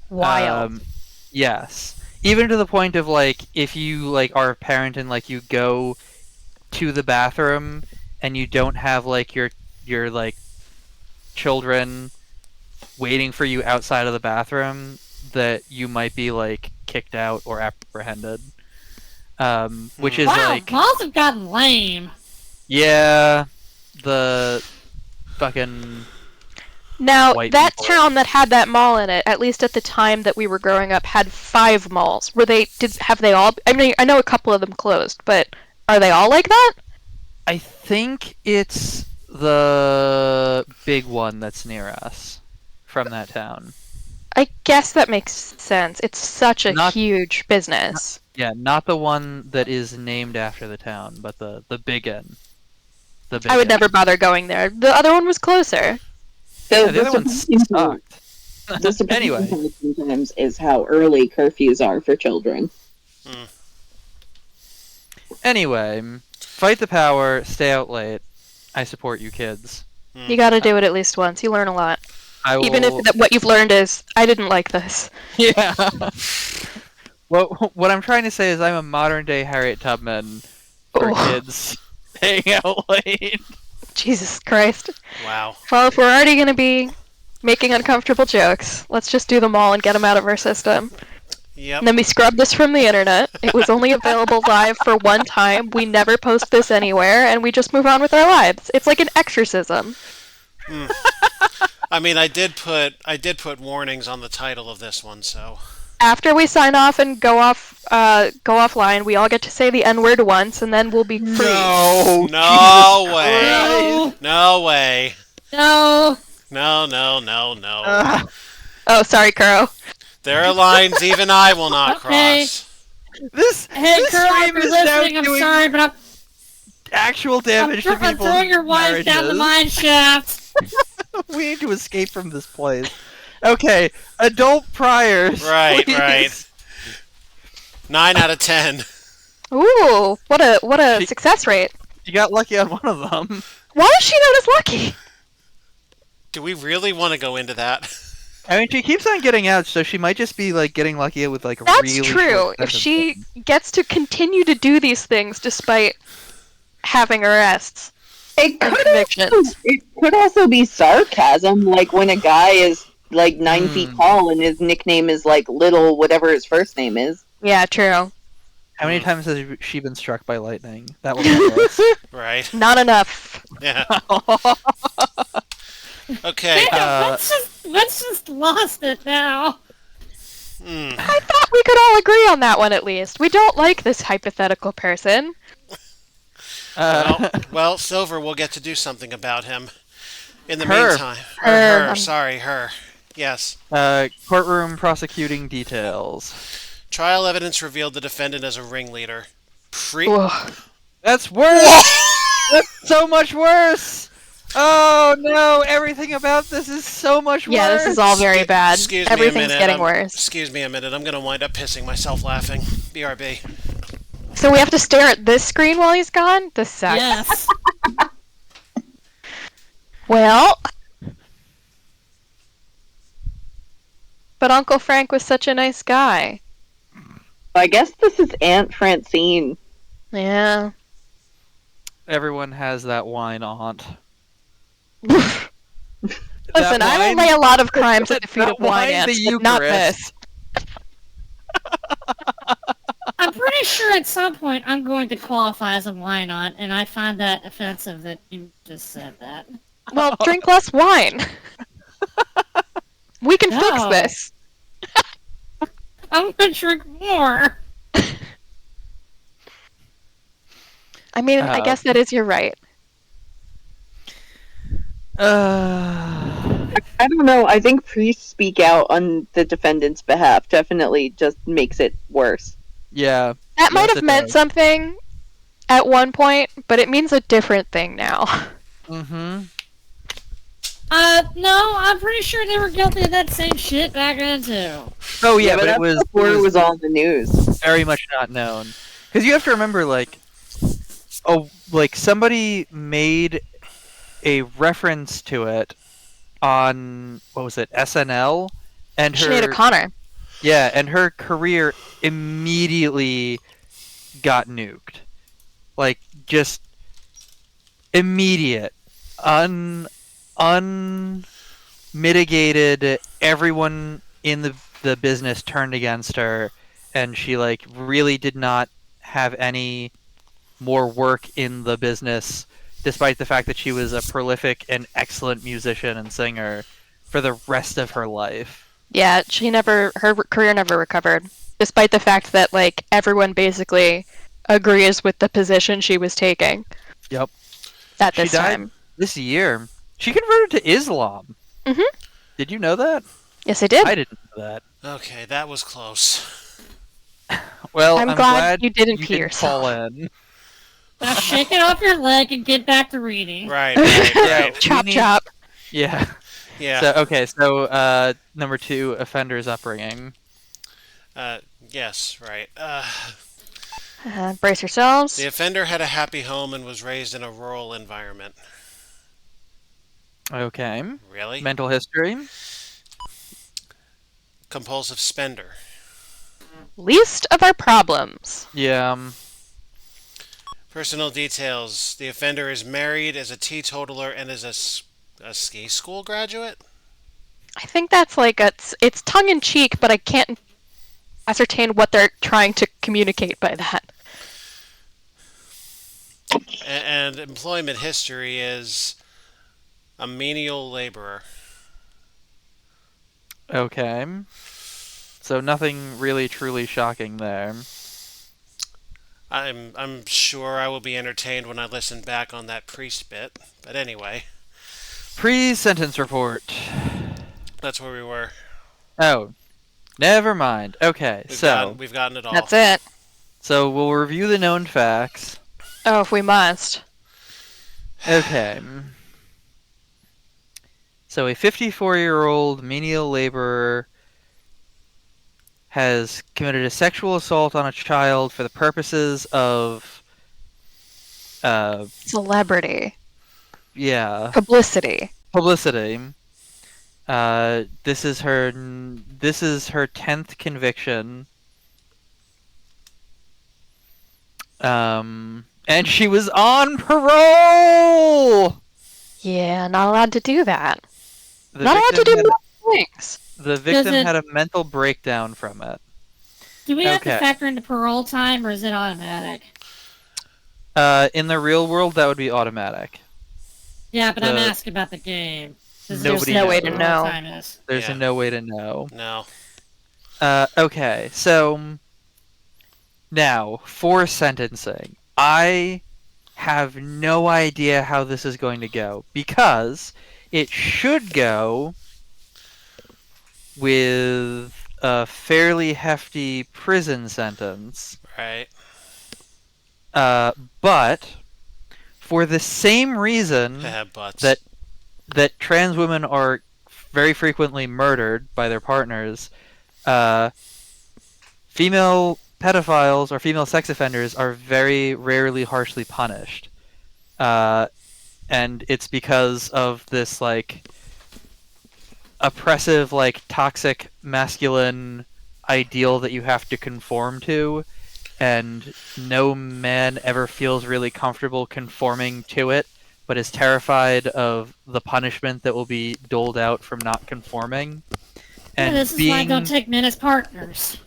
Wild. Yes. Even to the point of like, if you like are a parent and like you go to the bathroom and you don't have like your like children waiting for you outside of the bathroom, that you might be like kicked out or apprehended. Which is Wow, like, malls have gotten lame. yeah, the fucking Now, white that people. town that had that mall in it, at least at the time that we were growing up, had 5 malls. Have they all? I mean, I know a couple of them closed, but are they all like that? I think it's the big one that's near us from that town. I guess that makes sense. It's such a Not- huge business. Yeah, not the one that is named after the town, but the big one. The big I would one. never bother going there. The other one was closer. So Yeah, the other one sucked. The surprising Anyway. part sometimes is how early curfews are for children. Anyway, fight the power, stay out late. I support you kids. You gotta do it at least once. You learn a lot. I will... Even if what you've learned is, I didn't like this. Yeah. What I'm trying to say is I'm a modern day Harriet Tubman for Oh. kids staying out late. Jesus Christ. Wow. Well, if we're already going to be making uncomfortable jokes, let's just do them all and get them out of our system. Yep. And then we scrub this from the internet. It was only available live for one time. We never post this anywhere, and we just move on with our lives. It's like an exorcism. I mean, I did put warnings on the title of this one, so. After we sign off and go offline, we all get to say the N-word once, and then we'll be free. No. No way. No. No way. No. No. Oh, sorry, Kuro. There are lines even I will not Okay. cross. Hey, this Carl, if stream you're is now listening, I'm doing sorry, but actual damage to I'm people's throwing your wife down the mine shaft. We need to escape from this place. Okay, adult priors. Right, please. right. 9 out of 10. Ooh, what a She- success rate. You got lucky on one of them. Why is she known as Lucky? Do we really want to go into that? I mean, she keeps on getting out, so she might just be like getting lucky with like That's really true. short If she sentences. gets to continue to do these things despite having arrests It and could convictions. it could also be sarcasm, like when a guy is like 9 feet tall and his nickname is like Little, whatever his first name is. Yeah, true. How many times has she been struck by lightning? That will matter us. Right. Not enough. Yeah. Okay. Let's just lost it now. I thought we could all agree on that one at least. We don't like this hypothetical person. Well, Silver will get to do something about him. In the Her. meantime. Or Her. her. Sorry, her. Yes. Courtroom prosecuting details. Trial evidence revealed the defendant as a ringleader. Ugh. That's worse! That's so much worse! Oh no, everything about this is so much worse! Yeah, this is all very bad. Excuse me a Everything's minute. getting worse. Excuse me a minute. I'm going to wind up pissing myself laughing. BRB. So we have to stare at this screen while he's gone? This sucks. Yes. Well... But Uncle Frank was such a nice guy. I guess this is Aunt Francine. Yeah. Everyone has that wine aunt. Listen, That I don't wine- lay a lot of crimes at the feet that of wine wine, ants, the but not Eucharist. this. I'm pretty sure at some point I'm going to qualify as a wine aunt, and I find that offensive that you just said that. Well, drink less wine. We can fix No. this. I'm gonna drink more. I mean, I guess that is your right. I don't know. I think priests speak out on the defendant's behalf definitely just makes it worse. Yeah. That might Yes, have it meant does. something at one point, but it means a different thing now. Mm-hmm. No, I'm pretty sure they were guilty of that same shit back then too. Oh yeah, but it that's was before it was all in the news. very much not known. Because you have to remember, like, somebody made a reference to it on what was it, SNL, and Sinead her O'Connor. yeah, and her career immediately got nuked, like just immediate, unmitigated. Everyone in the business turned against her, and she like really did not have any more work in the business, despite the fact that she was a prolific and excellent musician and singer for the rest of her life. Yeah, her career never recovered, despite the fact that like everyone basically agrees with the position she was taking. Yep. At She this died time. this year. She converted to Islam. Mhm. Did you know that? Yes, I did. I didn't know that. Okay, that was close. Well, I'm I'm glad you didn't you pee didn't fall yourself. in. Now shake it off your leg and get back to reading. Right. Yeah. Chop We need- chop. Yeah. Yeah. So okay, so number 2, offender's upbringing. Yes, right. Brace yourselves. The offender had a happy home and was raised in a rural environment. Okay. Really? Mental history. Compulsive spender. Least of our problems. Yeah. Personal details. The offender is married, is a teetotaler, and is a ski school graduate? I think that's like it's tongue in cheek, but I can't ascertain what they're trying to communicate by that. And employment history is a menial laborer. Okay. So nothing really truly shocking there. I'm sure I will be entertained when I listen back on that priest bit. But anyway, Pre-sentence report. that's where we were. Oh, never mind. Okay, We've gotten it all. That's it. so we'll review the known facts. Oh, if we must. Okay. So a 54-year-old menial laborer has committed a sexual assault on a child for the purposes of, Celebrity. yeah, Publicity. publicity. This is her 10th conviction. And she was on parole. Yeah, not allowed to do that. The Not allowed to victim do had- more things. The victim it- had a mental breakdown from it. Do we have to Okay. factor into parole time, or is it automatic? In the real world, that would be automatic. Yeah, but I'm The- asking about the game. Does Nobody it say no way what to parole know. time is? There's Yeah. no way to know. No. Okay, so now for sentencing, I have no idea how this is going to go because it should go with a fairly hefty prison sentence. Right. But for the same reason Butts. that trans women are very frequently murdered by their partners, female pedophiles or female sex offenders are very rarely harshly punished. And it's because of this like oppressive, like toxic masculine ideal that you have to conform to, and no man ever feels really comfortable conforming to it, but is terrified of the punishment that will be doled out from not conforming. And Yeah, this is why I don't take men as partners.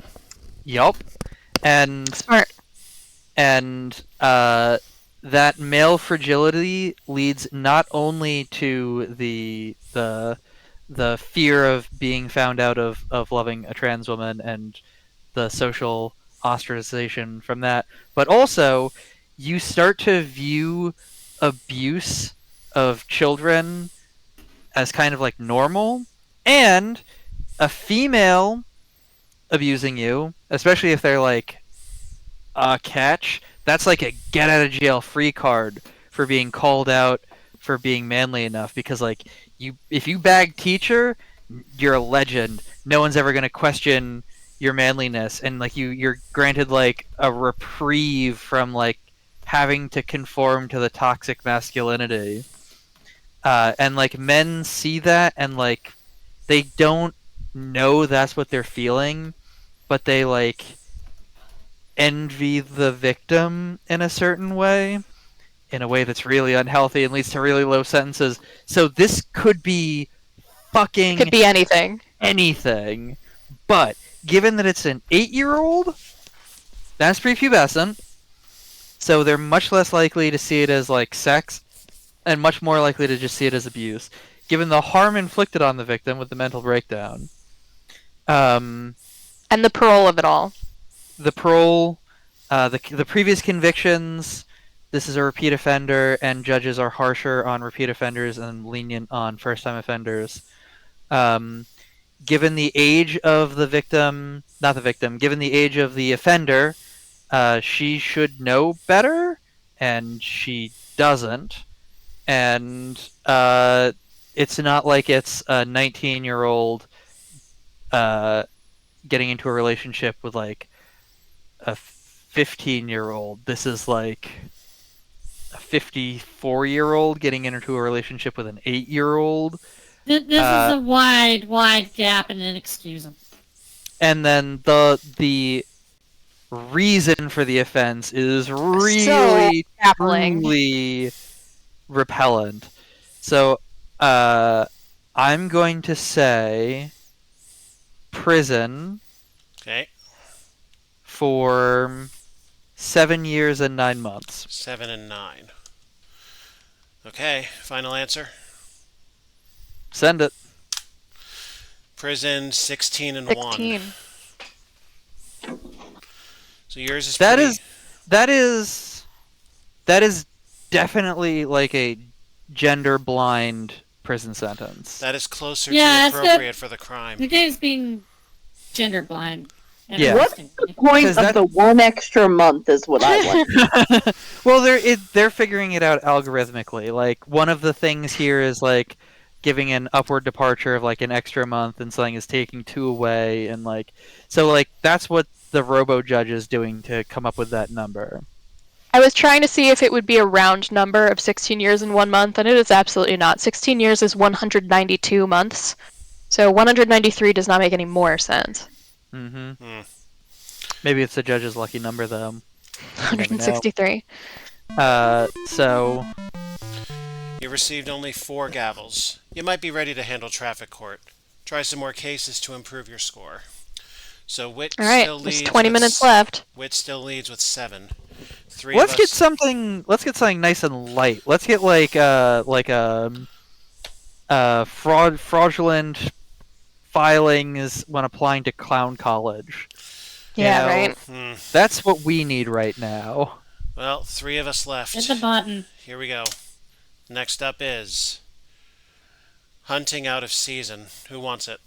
Yup. And Smart. That male fragility leads not only to the fear of being found out of loving a trans woman and the social ostracization from that, but also you start to view abuse of children as kind of like normal, and a female abusing you, especially if they're like a catch, that's like a get out of jail free card for being called out for being manly enough, because like if you bag teacher, you're a legend. No one's ever going to question your manliness, and like you're granted like a reprieve from like having to conform to the toxic masculinity. And like men see that, and like they don't know that's what they're feeling, but they like envy the victim in a certain way, in a way that's really unhealthy and leads to really low sentences. So this could be fucking Could be anything. anything. But given that it's an 8-year-old, that's prepubescent, so they're much less likely to see it as like sex, and much more likely to just see it as abuse, given the harm inflicted on the victim with the mental breakdown. And the parole of it all. The parole, the previous convictions, this is a repeat offender, and judges are harsher on repeat offenders and lenient on first-time offenders. Given the age of the victim, not the victim, given the age of the offender, she should know better, and she doesn't. And it's not like it's a 19-year-old getting into a relationship with like a 15-year-old. This is like a 54-year-old getting into a relationship with an 8-year-old. This is a wide gap and inexcusable. And then the reason for the offense is really, baffling. truly repellent. So, I'm going to say prison Okay. for 7 years and 9 months. 7 and 9. Okay. Final answer. Send it. Prison 16 and 16. 1. So yours is That pretty... is definitely like a gender blind prison sentence. That is closer Yeah, to it's appropriate for the crime. The game's being gender blind. Yeah. What's the interestingly. point 'Cause of that- the 1 extra month is what I want. Well, they're figuring it out algorithmically. Like one of the things here is like giving an upward departure of like an extra month, and something is taking 2 away, and like so like that's what the robo judge is doing to come up with that number. I was trying to see if it would be a round number of 16 years in 1 month, and it is absolutely not. 16 years is 192 months, so 193 does not make any more sense. Mm-hmm. Maybe it's the judge's lucky number though. You never know. 163. So You received only 4 gavels. You might be ready to handle traffic court. Try some more cases to improve your score. So Wit All right, still there's leads 20 with minutes left. Wit still leads with 7. 3 let's of get us... something. Let's get something nice and light. Let's get like fraudulent filings when applying to clown college. Yeah, know, right. Hmm. That's what we need right now. Well, 3 of us Hit left. the button. Here we go. Next up is hunting out of season. Who wants it?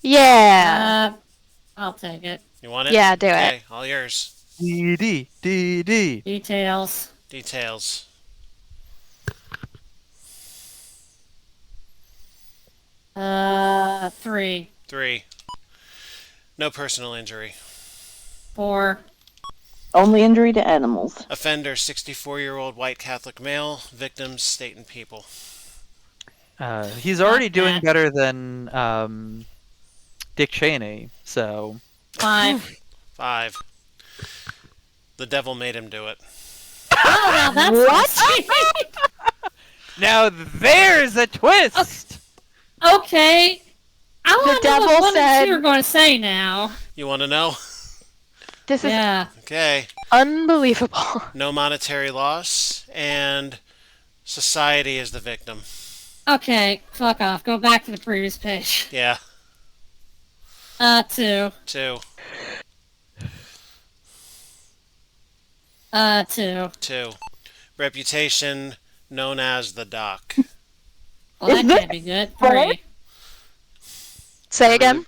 Yeah. I'll take it. You want it? Yeah, do it. Okay, all yours. DD. Details. Details. 3. 3. No personal injury. 4. Only injury to animals. Offender, 64-year-old white Catholic male. Victims, state and people. He's already Not doing bad. better than Dick Cheney. So 5. 5. The devil made him do it. Oh, now that's what? now there's a twist. Okay. I want to know devil what one and said- 2 are going to say now. You want to know? This is Yeah. Okay. unbelievable. No monetary loss, and society is the victim. Okay, fuck off. Go back to the previous page. Yeah. 2. 2. 2. 2. Reputation known as the doc. Well, that Is can't be good. 3. Say again.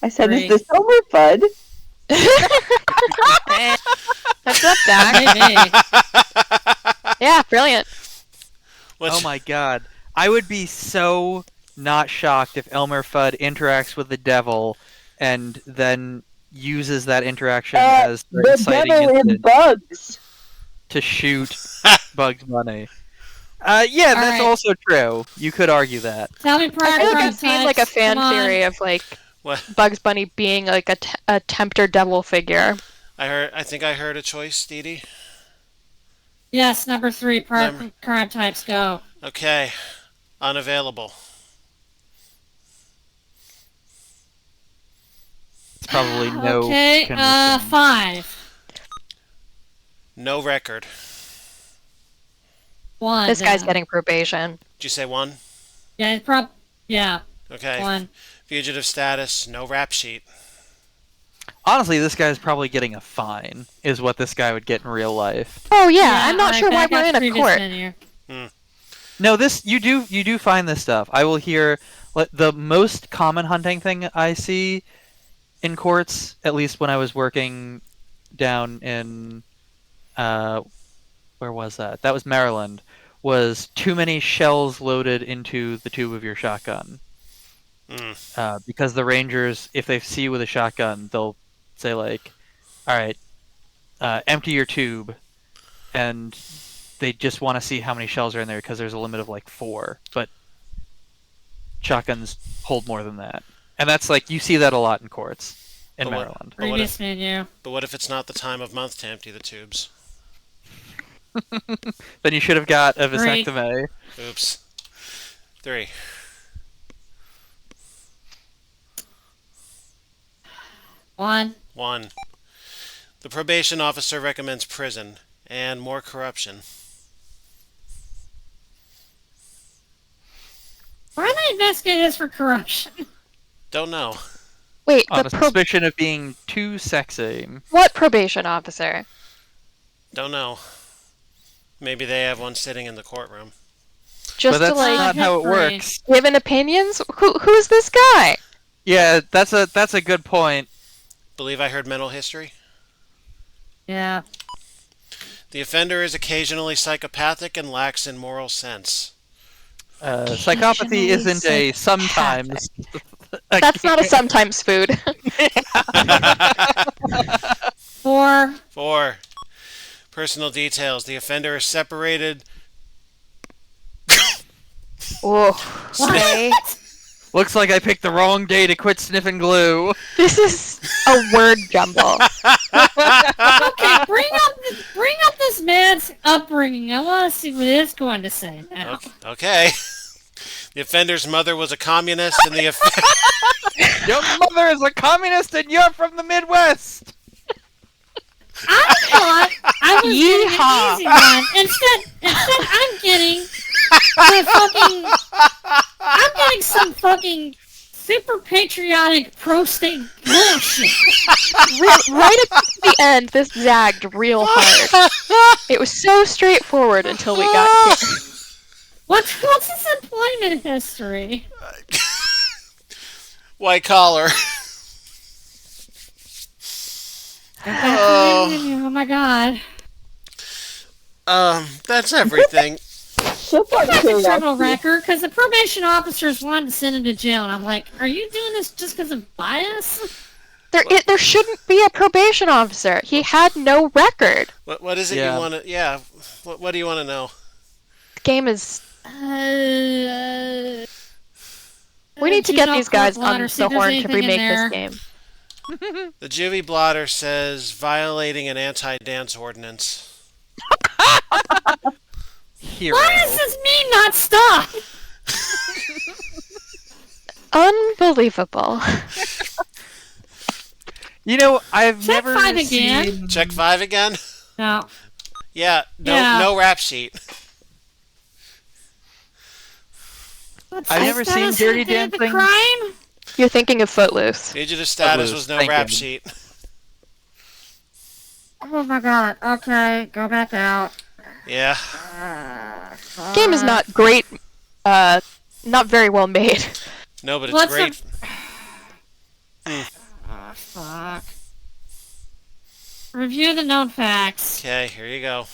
I said, 3. is this over, Fudd? That's up, Doc. Maybe. Yeah, brilliant. What's, Oh my god. I would be so not shocked if Elmer Fudd interacts with the devil and then uses that interaction as their The inciting devil is incident bugs. to shoot Bugs Bunny. Yeah, that's Alright. also true. You could argue that. Tell me prior I feel like crime I've seen like a types. fan Come on. theory of like What? Bugs Bunny being like a tempter devil figure. I think I heard a choice, Dee Dee. Yes, number 3. Prior Number- crime types. Go. Okay. Unavailable. It's probably no Okay. condition. 5. No record. 1. This guy's then. getting probation. Did you say 1? Yeah, yeah. Okay. 1. Fugitive status. No rap sheet. Honestly, this guy's probably getting a fine, is what this guy would get in real life. Oh yeah, I'm not alright, sure why back we're up in a previous court. menu. No, this you do find this stuff. I will hear the most common hunting thing I see in courts, at least when I was working down in where was that? That was Maryland. Was too many shells loaded into the tube of your shotgun. Because the rangers, if they see you with a shotgun, they'll say like, "All right, empty your tube," and they just want to see how many shells are in there because there's a limit of like 4, but shotguns hold more than that, and that's like you see that a lot in courts. in But what- Maryland. But what, Previous if, menu. but what if it's not the time of month to empty the tubes? Then you should have got a Three. vasectomy. Oops. 3. 1. 1. The probation officer recommends prison and more corruption. Why are they investigating this for corruption? Don't know. Wait, On the a suspicion of being too sexy. what probation officer? Don't know. Maybe they have one sitting in the courtroom. Just But that's to like not how it History. works. give an opinions? Who's this guy? Yeah, that's a good point. Believe I heard mental history? Yeah. The offender is occasionally psychopathic and lacks in moral sense. Psychopathy isn't a sometimes. That's not a sometimes food. 4. 4. Personal details. The offender is separated. Oh, okay. Looks like I picked the wrong day to quit sniffing glue. This is a word jumble. Okay, bring up this man's upbringing. I want to see what it's going to say now. Okay. The offender's mother was a communist and the Your mother is a communist and you're from the Midwest. I thought I was Yeehaw. getting an easy one. Instead, I'm getting I'm getting some fucking super patriotic pro-state bullshit. Right at the end, this zagged real hard. It was so straightforward until we got here. What's his employment history? white collar. Oh my god. That's everything. That's a criminal record, because the probation officers wanted to send him to jail, and I'm like, are you doing this just because of bias? There shouldn't be a probation officer. He had no record. What is it Yeah. you want to? Yeah. What do you want to know? The game is. We need to get these guys on the horn to remake this game. The juvie blotter says violating an anti-dance ordinance. Hero. Why does this mean not stop? Unbelievable. You know, I've Check never 5 again. seen... Check 5 again. No. Yeah. No. Yeah. No rap sheet. I've never seen Dirty The Dancing. crime? You're thinking of Footloose. Fugitive status was no Thank rap you. sheet. Oh my god. Okay, go back out. Yeah. Game is not great. Not very well made. No, but it's What's great. Oh, fuck. Review the known facts. Okay, here you go.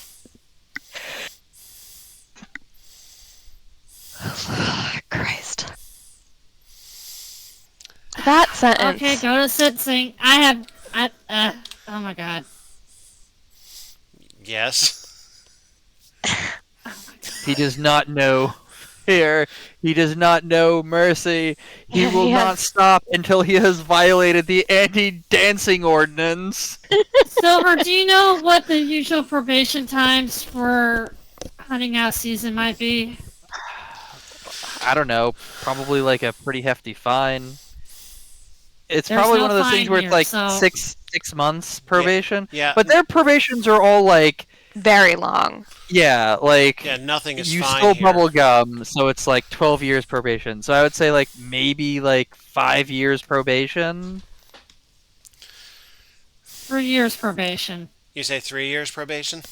Christ. That sentence. Okay, go to sentencing. Oh my god. Yes. He does not know fear. He does not know mercy. He Yeah, will he not has- stop until he has violated the anti-dancing ordinance. Silver, do you know what the usual probation times for hunting out season might be? I don't know. Probably like a pretty hefty fine. It's There's probably no one of those fine things where here, it's like so- six months probation. Yeah. But their probations are all like, Very long. yeah, like Yeah. Nothing is you fine stole here. bubble gum, so it's like 12 years probation. So I would say like maybe like 5 years probation. 3 years probation. You say 3 years probation?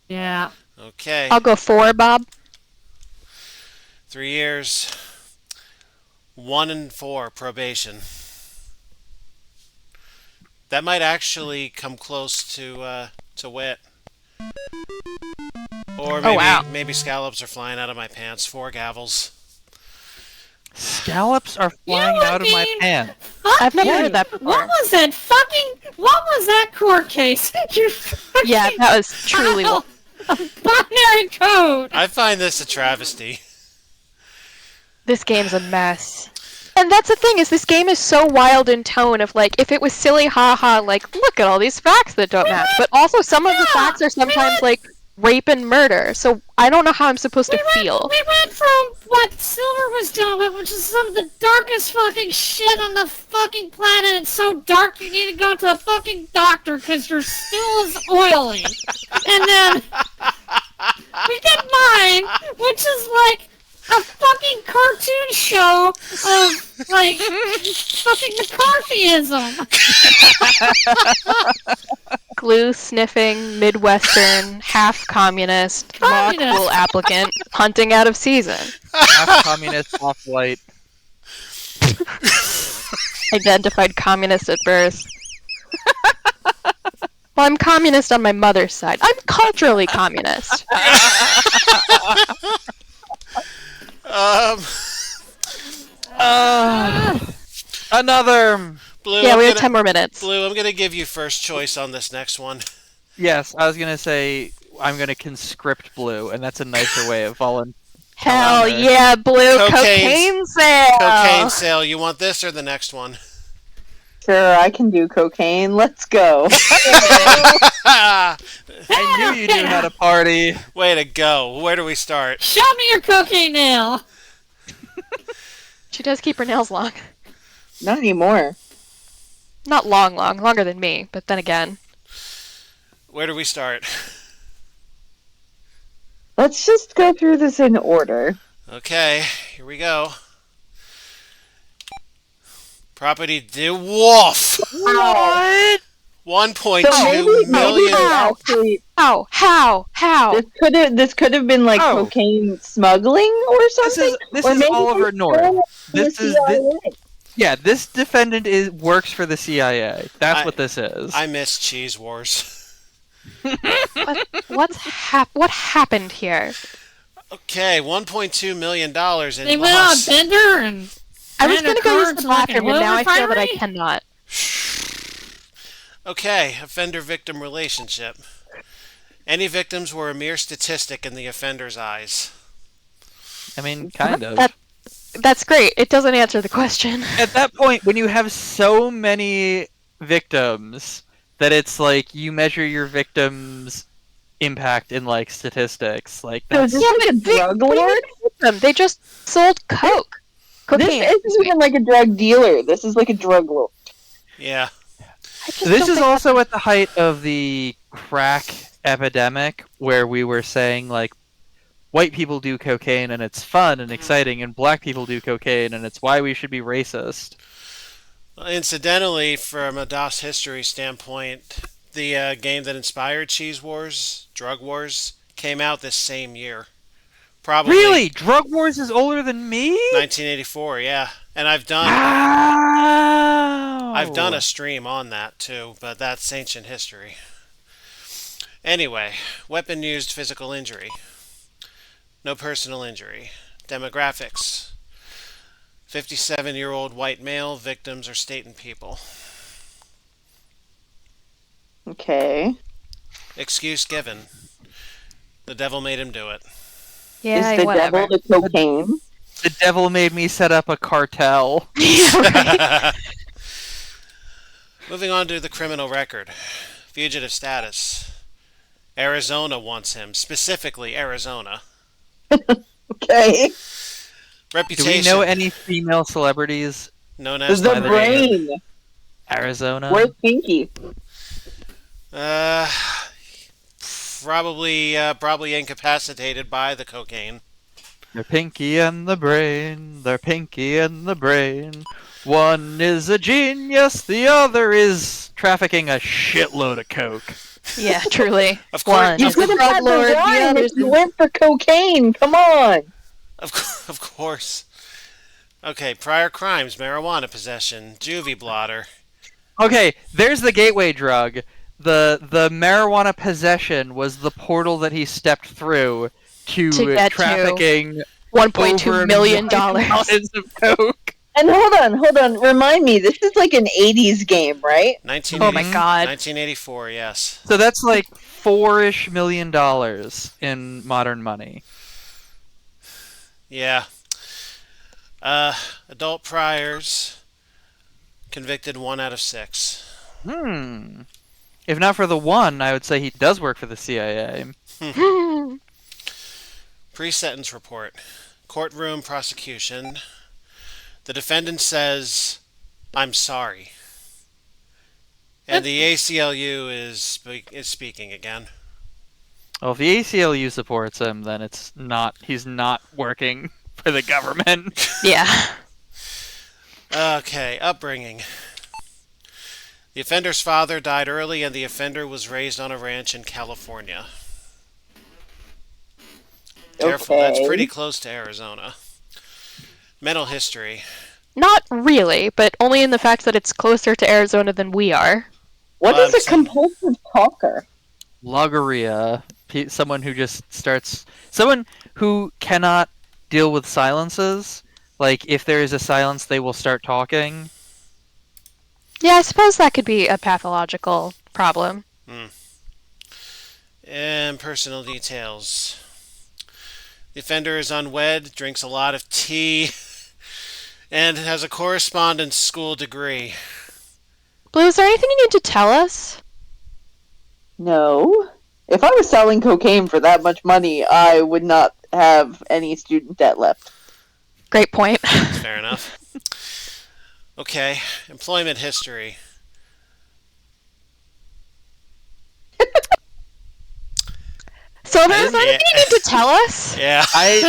Yeah. Okay. I'll go 4, Bob. 3 years. 1 and 4 probation. That might actually come close to wit. Or maybe wow. maybe scallops are flying out of my pants. 4 gavels. Scallops are flying out of my looking- pants. I've never Fuck heard that you. before. What was that court case? You fucking Yeah, that was truly. child of binary code. I find this a travesty. This game's a mess. And that's the thing, is this game is so wild in tone of, like, if it was silly, haha, like, look at all these facts that don't match. But also, some of the facts are sometimes, like, rape and murder. So I don't know how I'm supposed to feel. We went from what Silver was doing with, which is some of the darkest fucking shit on the fucking planet. It's so dark you need to go to a fucking doctor because your stool is oily. And then we get mine, which is like a fucking cartoon show of, like, fucking McCarthyism. Glue-sniffing, Midwestern, half-communist, law Communist. school applicant, hunting out of season. Half communist, half white. Identified communist at birth. Well, I'm communist on my mother's side. I'm culturally communist. Another. Blue, Yeah, I'm we have gonna- 10 more minutes. Blue, I'm gonna give you first choice on this next one. Yes, I was gonna say I'm gonna conscript Blue, and that's a nicer way of volunteering. Hell there. yeah, blue Cocaine's- cocaine sale! Cocaine sale. You want this or the next one? Sure, I can do cocaine. Let's go. I knew you knew how to party. Way to go. Where do we start? Show me your cocaine nail. She does keep her nails long. Not anymore. Not longer than me, but then again. Where do we start? Let's just go through this in order. Okay, here we go. Property de Wolf. What? 1.2 So maybe million. actually, How? this could have been like Oh. cocaine smuggling or This something. is Or is maybe Oliver they North. stole This the is CIA. Yeah, this defendant works for the CIA. That's I- what this is. I miss Cheese Wars. What happened here? Okay, $1.2 million in They went on a loss. bender and I was ran gonna a go car use into, the like, an bathroom, and oil now I feel that I refinery? cannot. Okay, offender-victim relationship. Any victims were a mere statistic in the offender's eyes. I mean, kind of. That's great. It doesn't answer the question. At that point, when you have so many victims, that it's like you measure your victims' impact in like statistics. Like So is that's this like a drug lord? They just sold coke. Cocaine. This isn't even like a drug dealer. This is like a drug lord. Yeah. I just this don't is think also at the height of the crack epidemic, where we were saying like white people do cocaine and it's fun and exciting, and black people do cocaine and it's why we should be racist. Incidentally, from a DOS history standpoint, the game that inspired Cheese Wars, Drug Wars, came out this same year. Probably Really, Drug Wars is older than me. 1984, yeah. And I've done Wow. a stream on that too, but that's ancient history. Anyway, weapon used physical injury. No personal injury. Demographics. 57-year-old white male, victims are Staten people. Okay. Excuse given. The devil made him do it. Yeah, is the whatever. devil the cocaine? The devil made me set up a cartel. Moving on to the criminal record. Fugitive status. Arizona wants him. Specifically, Arizona. Okay. Do Reputation. we know any female celebrities? Known as The by the brain. Arizona? Where's Pinky? Probably incapacitated by the cocaine. They're Pinky and the Brain. They're Pinky and the Brain. One is a genius, the other is trafficking a shitload of coke. Yeah, truly. Of course, One You is the could have drug had the lord, the wine other if is you the... went for cocaine. Come on. of course. Okay, prior crimes, marijuana possession, juvie blotter. Okay, there's the gateway drug. The marijuana possession was the portal that he stepped through to To get to trafficking $1.2 over million. $1 of coke. And hold on. Remind me, this is like an 80s game, right? 1980 Oh my god. 1984, yes. So that's like $4-ish million in modern money. Yeah. Adult priors, convicted 1 out of 6. If not for the one, I would say he does work for the CIA. Pre-sentence report. Courtroom prosecution. The defendant says, "I'm sorry." And the ACLU is speaking again. Well, if the ACLU supports him, then he's not working for the government. Yeah. Okay, upbringing. The offender's father died early and the offender was raised on a ranch in California. Careful, that's pretty close to Arizona. Mental history. Not really, but only in the fact that it's closer to Arizona than we are. What Well, is a compulsive talker? Logorrhea. Someone who just starts... Someone who cannot deal with silences. Like, if there is a silence, they will start talking. Yeah, I suppose that could be a pathological problem. And personal details. The offender is unwed, drinks a lot of tea, and has a correspondence school degree. Blue, is there anything you need to tell us? No. If I was selling cocaine for that much money, I would not have any student debt left. Great point. Fair enough. Okay, employment history. Silver, is there anything you need to tell us? Yeah. I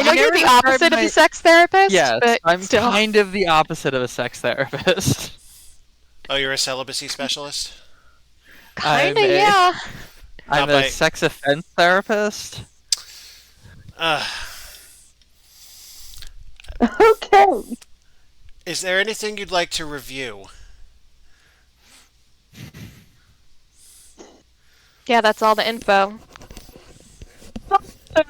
know you're the opposite of a sex therapist, Yes, but I'm still. kind of the opposite of a sex therapist. Oh, you're a celibacy specialist? Kinda, I'm a- yeah. I'm Not a by- sex offense therapist. Okay. Is there anything you'd like to review? Yeah, that's all the info. So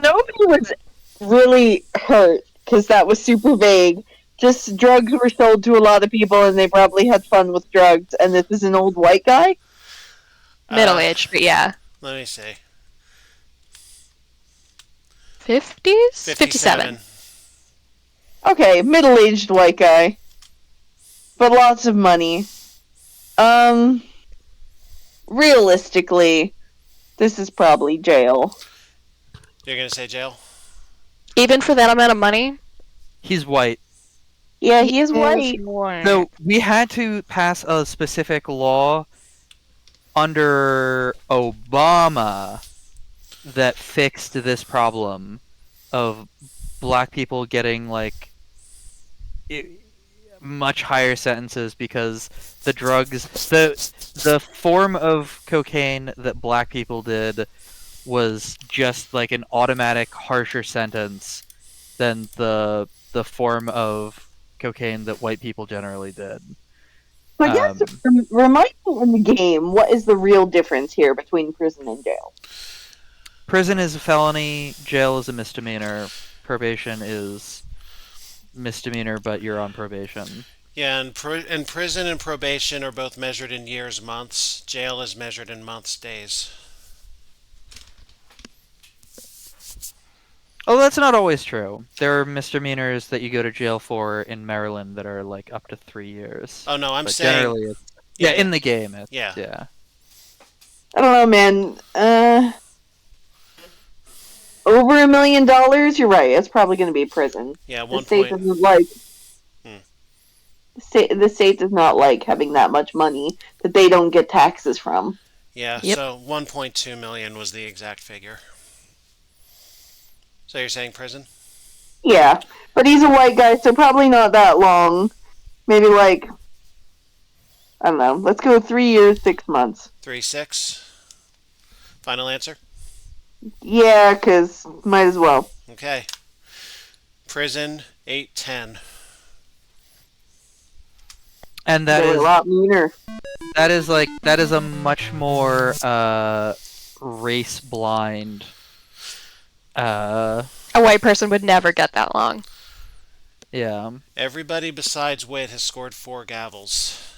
nobody was really hurt, because that was super vague. Just drugs were sold to a lot of people, and they probably had fun with drugs, and this is an old white guy? Middle-aged, but yeah. Let me see. 50s? 57. Okay, middle-aged white guy. But lots of money. Realistically, this is probably jail. You're going to say jail? Even for that amount of money? He's white. Yeah, he is white. So we had to pass a specific law under Obama that fixed this problem of black people getting like much higher sentences because the drugs, the form of cocaine that black people did was just like an automatic harsher sentence than the form of cocaine that white people generally did. So I guess, remind me in the game, what is the real difference here between prison and jail? Prison is a felony, jail is a misdemeanor, probation is misdemeanor, but you're on probation. Yeah, and prison and probation are both measured in years, months. Jail is measured in months, days. Oh, that's not always true. There are misdemeanors that you go to jail for in Maryland that are like up to 3 years. Oh, no, I'm But saying... generally, it's, in the game, it's, Yeah. yeah. I don't know, man. Over $1 million? You're right. It's probably going to be prison. Yeah, The state doesn't like. The state does not like having that much money that they don't get taxes from. Yeah, Yep. so 1.2 million was the exact figure. So you're saying prison? Yeah, but he's a white guy, so probably not that long. Maybe like, I don't know. Let's go 3 years, 6 months. 3-6. Final answer? Yeah, because might as well. Okay. Prison, 8-10. And that They're is a lot meaner. that is a much more race blind. A white person would never get that long. Yeah. Everybody besides Wit has scored 4 gavels.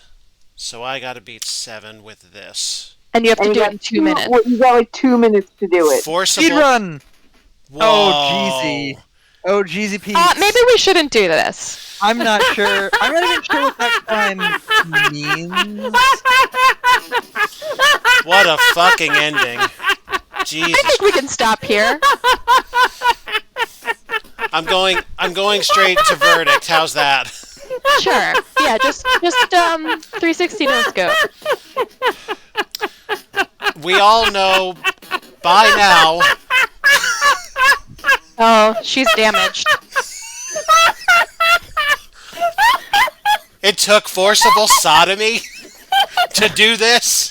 So I gotta beat 7 with this. And you have to And do you it got in 2 minutes. You got like 2 minutes to do it. Forcible... Speed run! Whoa. Oh, jeezy. Oh, Jeezy Pete. Maybe we shouldn't do this. I'm not sure. I'm not even sure what that crime means. What a fucking ending. I Jesus. think we can stop here. I'm going straight to verdict. How's that? Sure. Yeah, just 360 no scope. We all know by now. Oh, she's damaged. It took forcible sodomy to do this.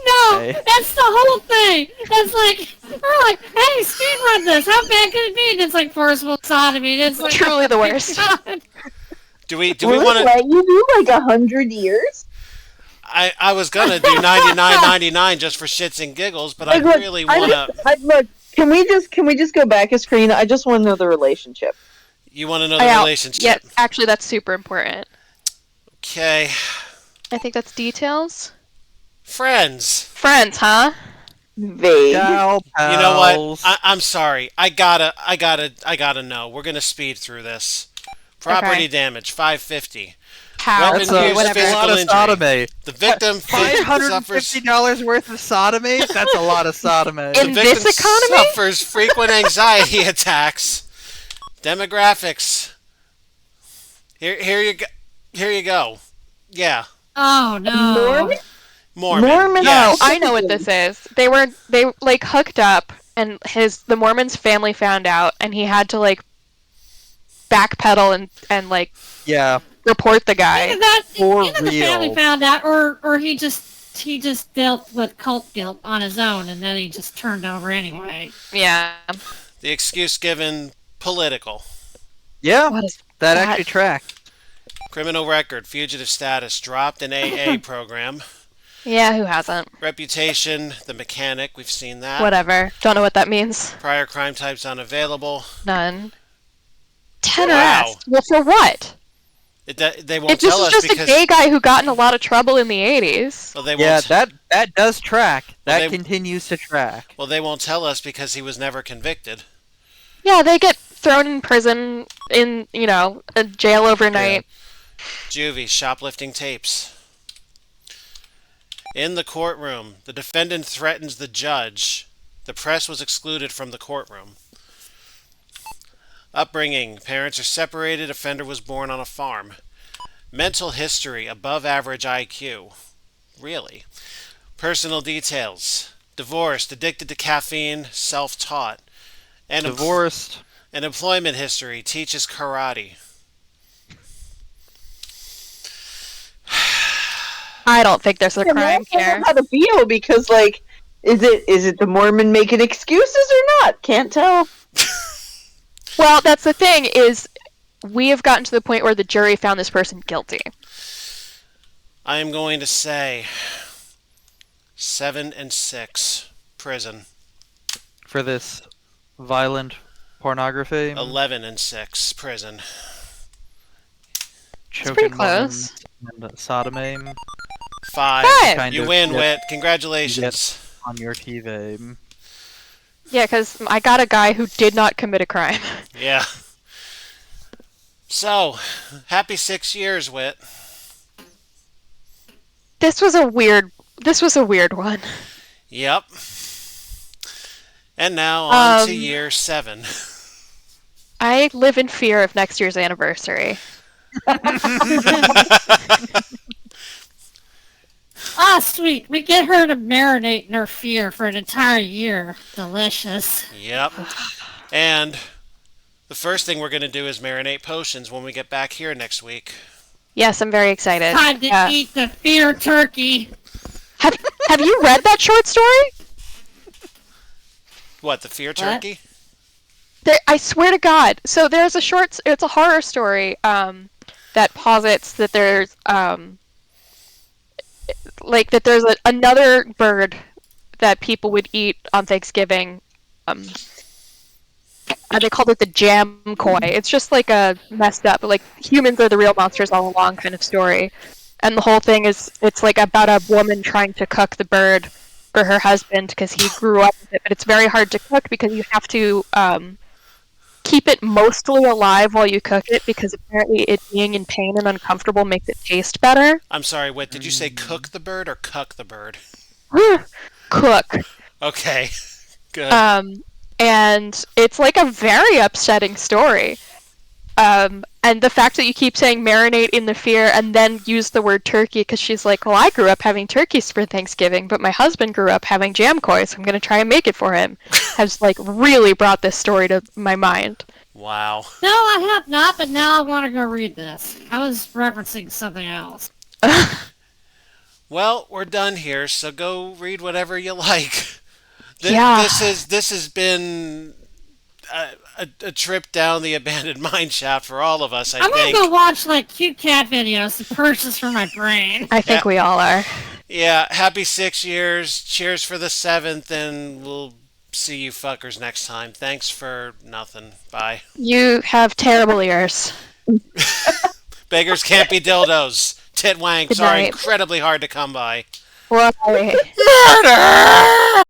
No, Okay. that's the whole thing. That's like, we're like, hey, speedrun this. How bad can it be? And it's like forcible sodomy. And it's like, Truly the worst. God. Do we Will it want to? let you do like 100 years? I was gonna do 99.99 just for shits and giggles, but I Like, look, really wanna. Look, can we just go back a screen? I just want to know the relationship. You want to know the Yeah, relationship? yeah, actually, that's super important. Okay, I think that's details. friends. Friends, huh? Vague. Gal You know what? pals. I'm sorry. I gotta know. We're gonna speed through this. Property Okay. damage, 550. How? Weapon That's use, whatever. a lot physical of injury. sodomy. The victim suffers. $550 worth of sodomy? That's a lot of sodomy. In The this victim economy? suffers frequent anxiety attacks. Demographics. Here you go. Yeah, Oh, no. Mormon? Mormon. Mormon? No, Yes. I know what this is. They like hooked up, and the Mormon's family found out, and he had to like backpedal and like Yeah. report the guy. Either that, For either the family real. found out, or he just dealt with cult guilt on his own, and then he just turned over anyway. Yeah. The excuse given, political. Yeah, What is that that? actually tracked. Criminal record, fugitive status, dropped in AA program. Yeah, who hasn't? Reputation, the mechanic, we've seen that. Whatever. Don't know what that means. Prior crime types unavailable. None. 10 Wow. arrests. Well, for what? They won't If this tell is us just because a gay guy who got in a lot of trouble in the 80s. well, they Yeah, won't. that does track. Well, That they- continues to track. Well, they won't tell us because he was never convicted. Yeah, they get thrown in prison in, a jail overnight. Juvie, shoplifting tapes. In the courtroom, the defendant threatens the judge. The press was excluded from the courtroom. Upbringing, parents are separated, offender was born on a farm. Mental history, above average IQ. Really? Personal details. Divorced, addicted to caffeine, self-taught. And Divorced. An employment history, teaches karate. I don't think there's a And crime I don't here. know how to feel because, like, is it the Mormon making excuses or not? Can't tell. Well, that's the thing, is we have gotten to the point where the jury found this person guilty. I am going to say 7 and 6, prison. For this violent pornography. 11 and 6, prison. Choking pretty close. woman and sodomy 5. Five! You Kind win, of, Wit. Congratulations. on your TV. Yeah, because I got a guy who did not commit a crime. Yeah. So, happy 6 years, Wit. This was a weird one. Yep. And now on to Um, year 7. I live in fear of next year's anniversary. Ah, sweet. We get her to marinate in her fear for an entire year. Delicious. Yep. And the first thing we're going to do is marinate potions when we get back here next week. Yes, I'm very excited. Time to Yeah. eat the fear turkey. Have you read that short story? What, the fear turkey? I swear to God. So there's it's a horror story that posits that there's another bird that people would eat on Thanksgiving. They called it the jam koi. It's just like a messed up, like humans are the real monsters all along kind of story. And the whole thing it's like about a woman trying to cook the bird for her husband because he grew up with it, but it's very hard to cook because you have to keep it mostly alive while you cook it because apparently it being in pain and uncomfortable makes it taste better. I'm sorry, what did you say? Cook the bird or cuck the bird? Cook. Okay, good. And it's like a very upsetting story. And the fact that you keep saying marinate in the fear and then use the word turkey because she's like, well, I grew up having turkeys for Thanksgiving, but my husband grew up having jam koi, so I'm going to try and make it for him, has like really brought this story to my mind. Wow. No, I have not, but now I want to go read this. I was referencing something else. Well, we're done here, so go read whatever you like. Yeah. This has been a trip down the abandoned mine shaft for all of us, I I'm gonna think. go watch like cute cat videos to purchase for my brain. I think we all are. Yeah, happy 6 years. Cheers for the 7th, and we'll see you fuckers next time. Thanks for nothing. Bye. You have terrible ears. Beggars can't be dildos. Tit wanks Good are night. incredibly hard to come by. Why? Murder!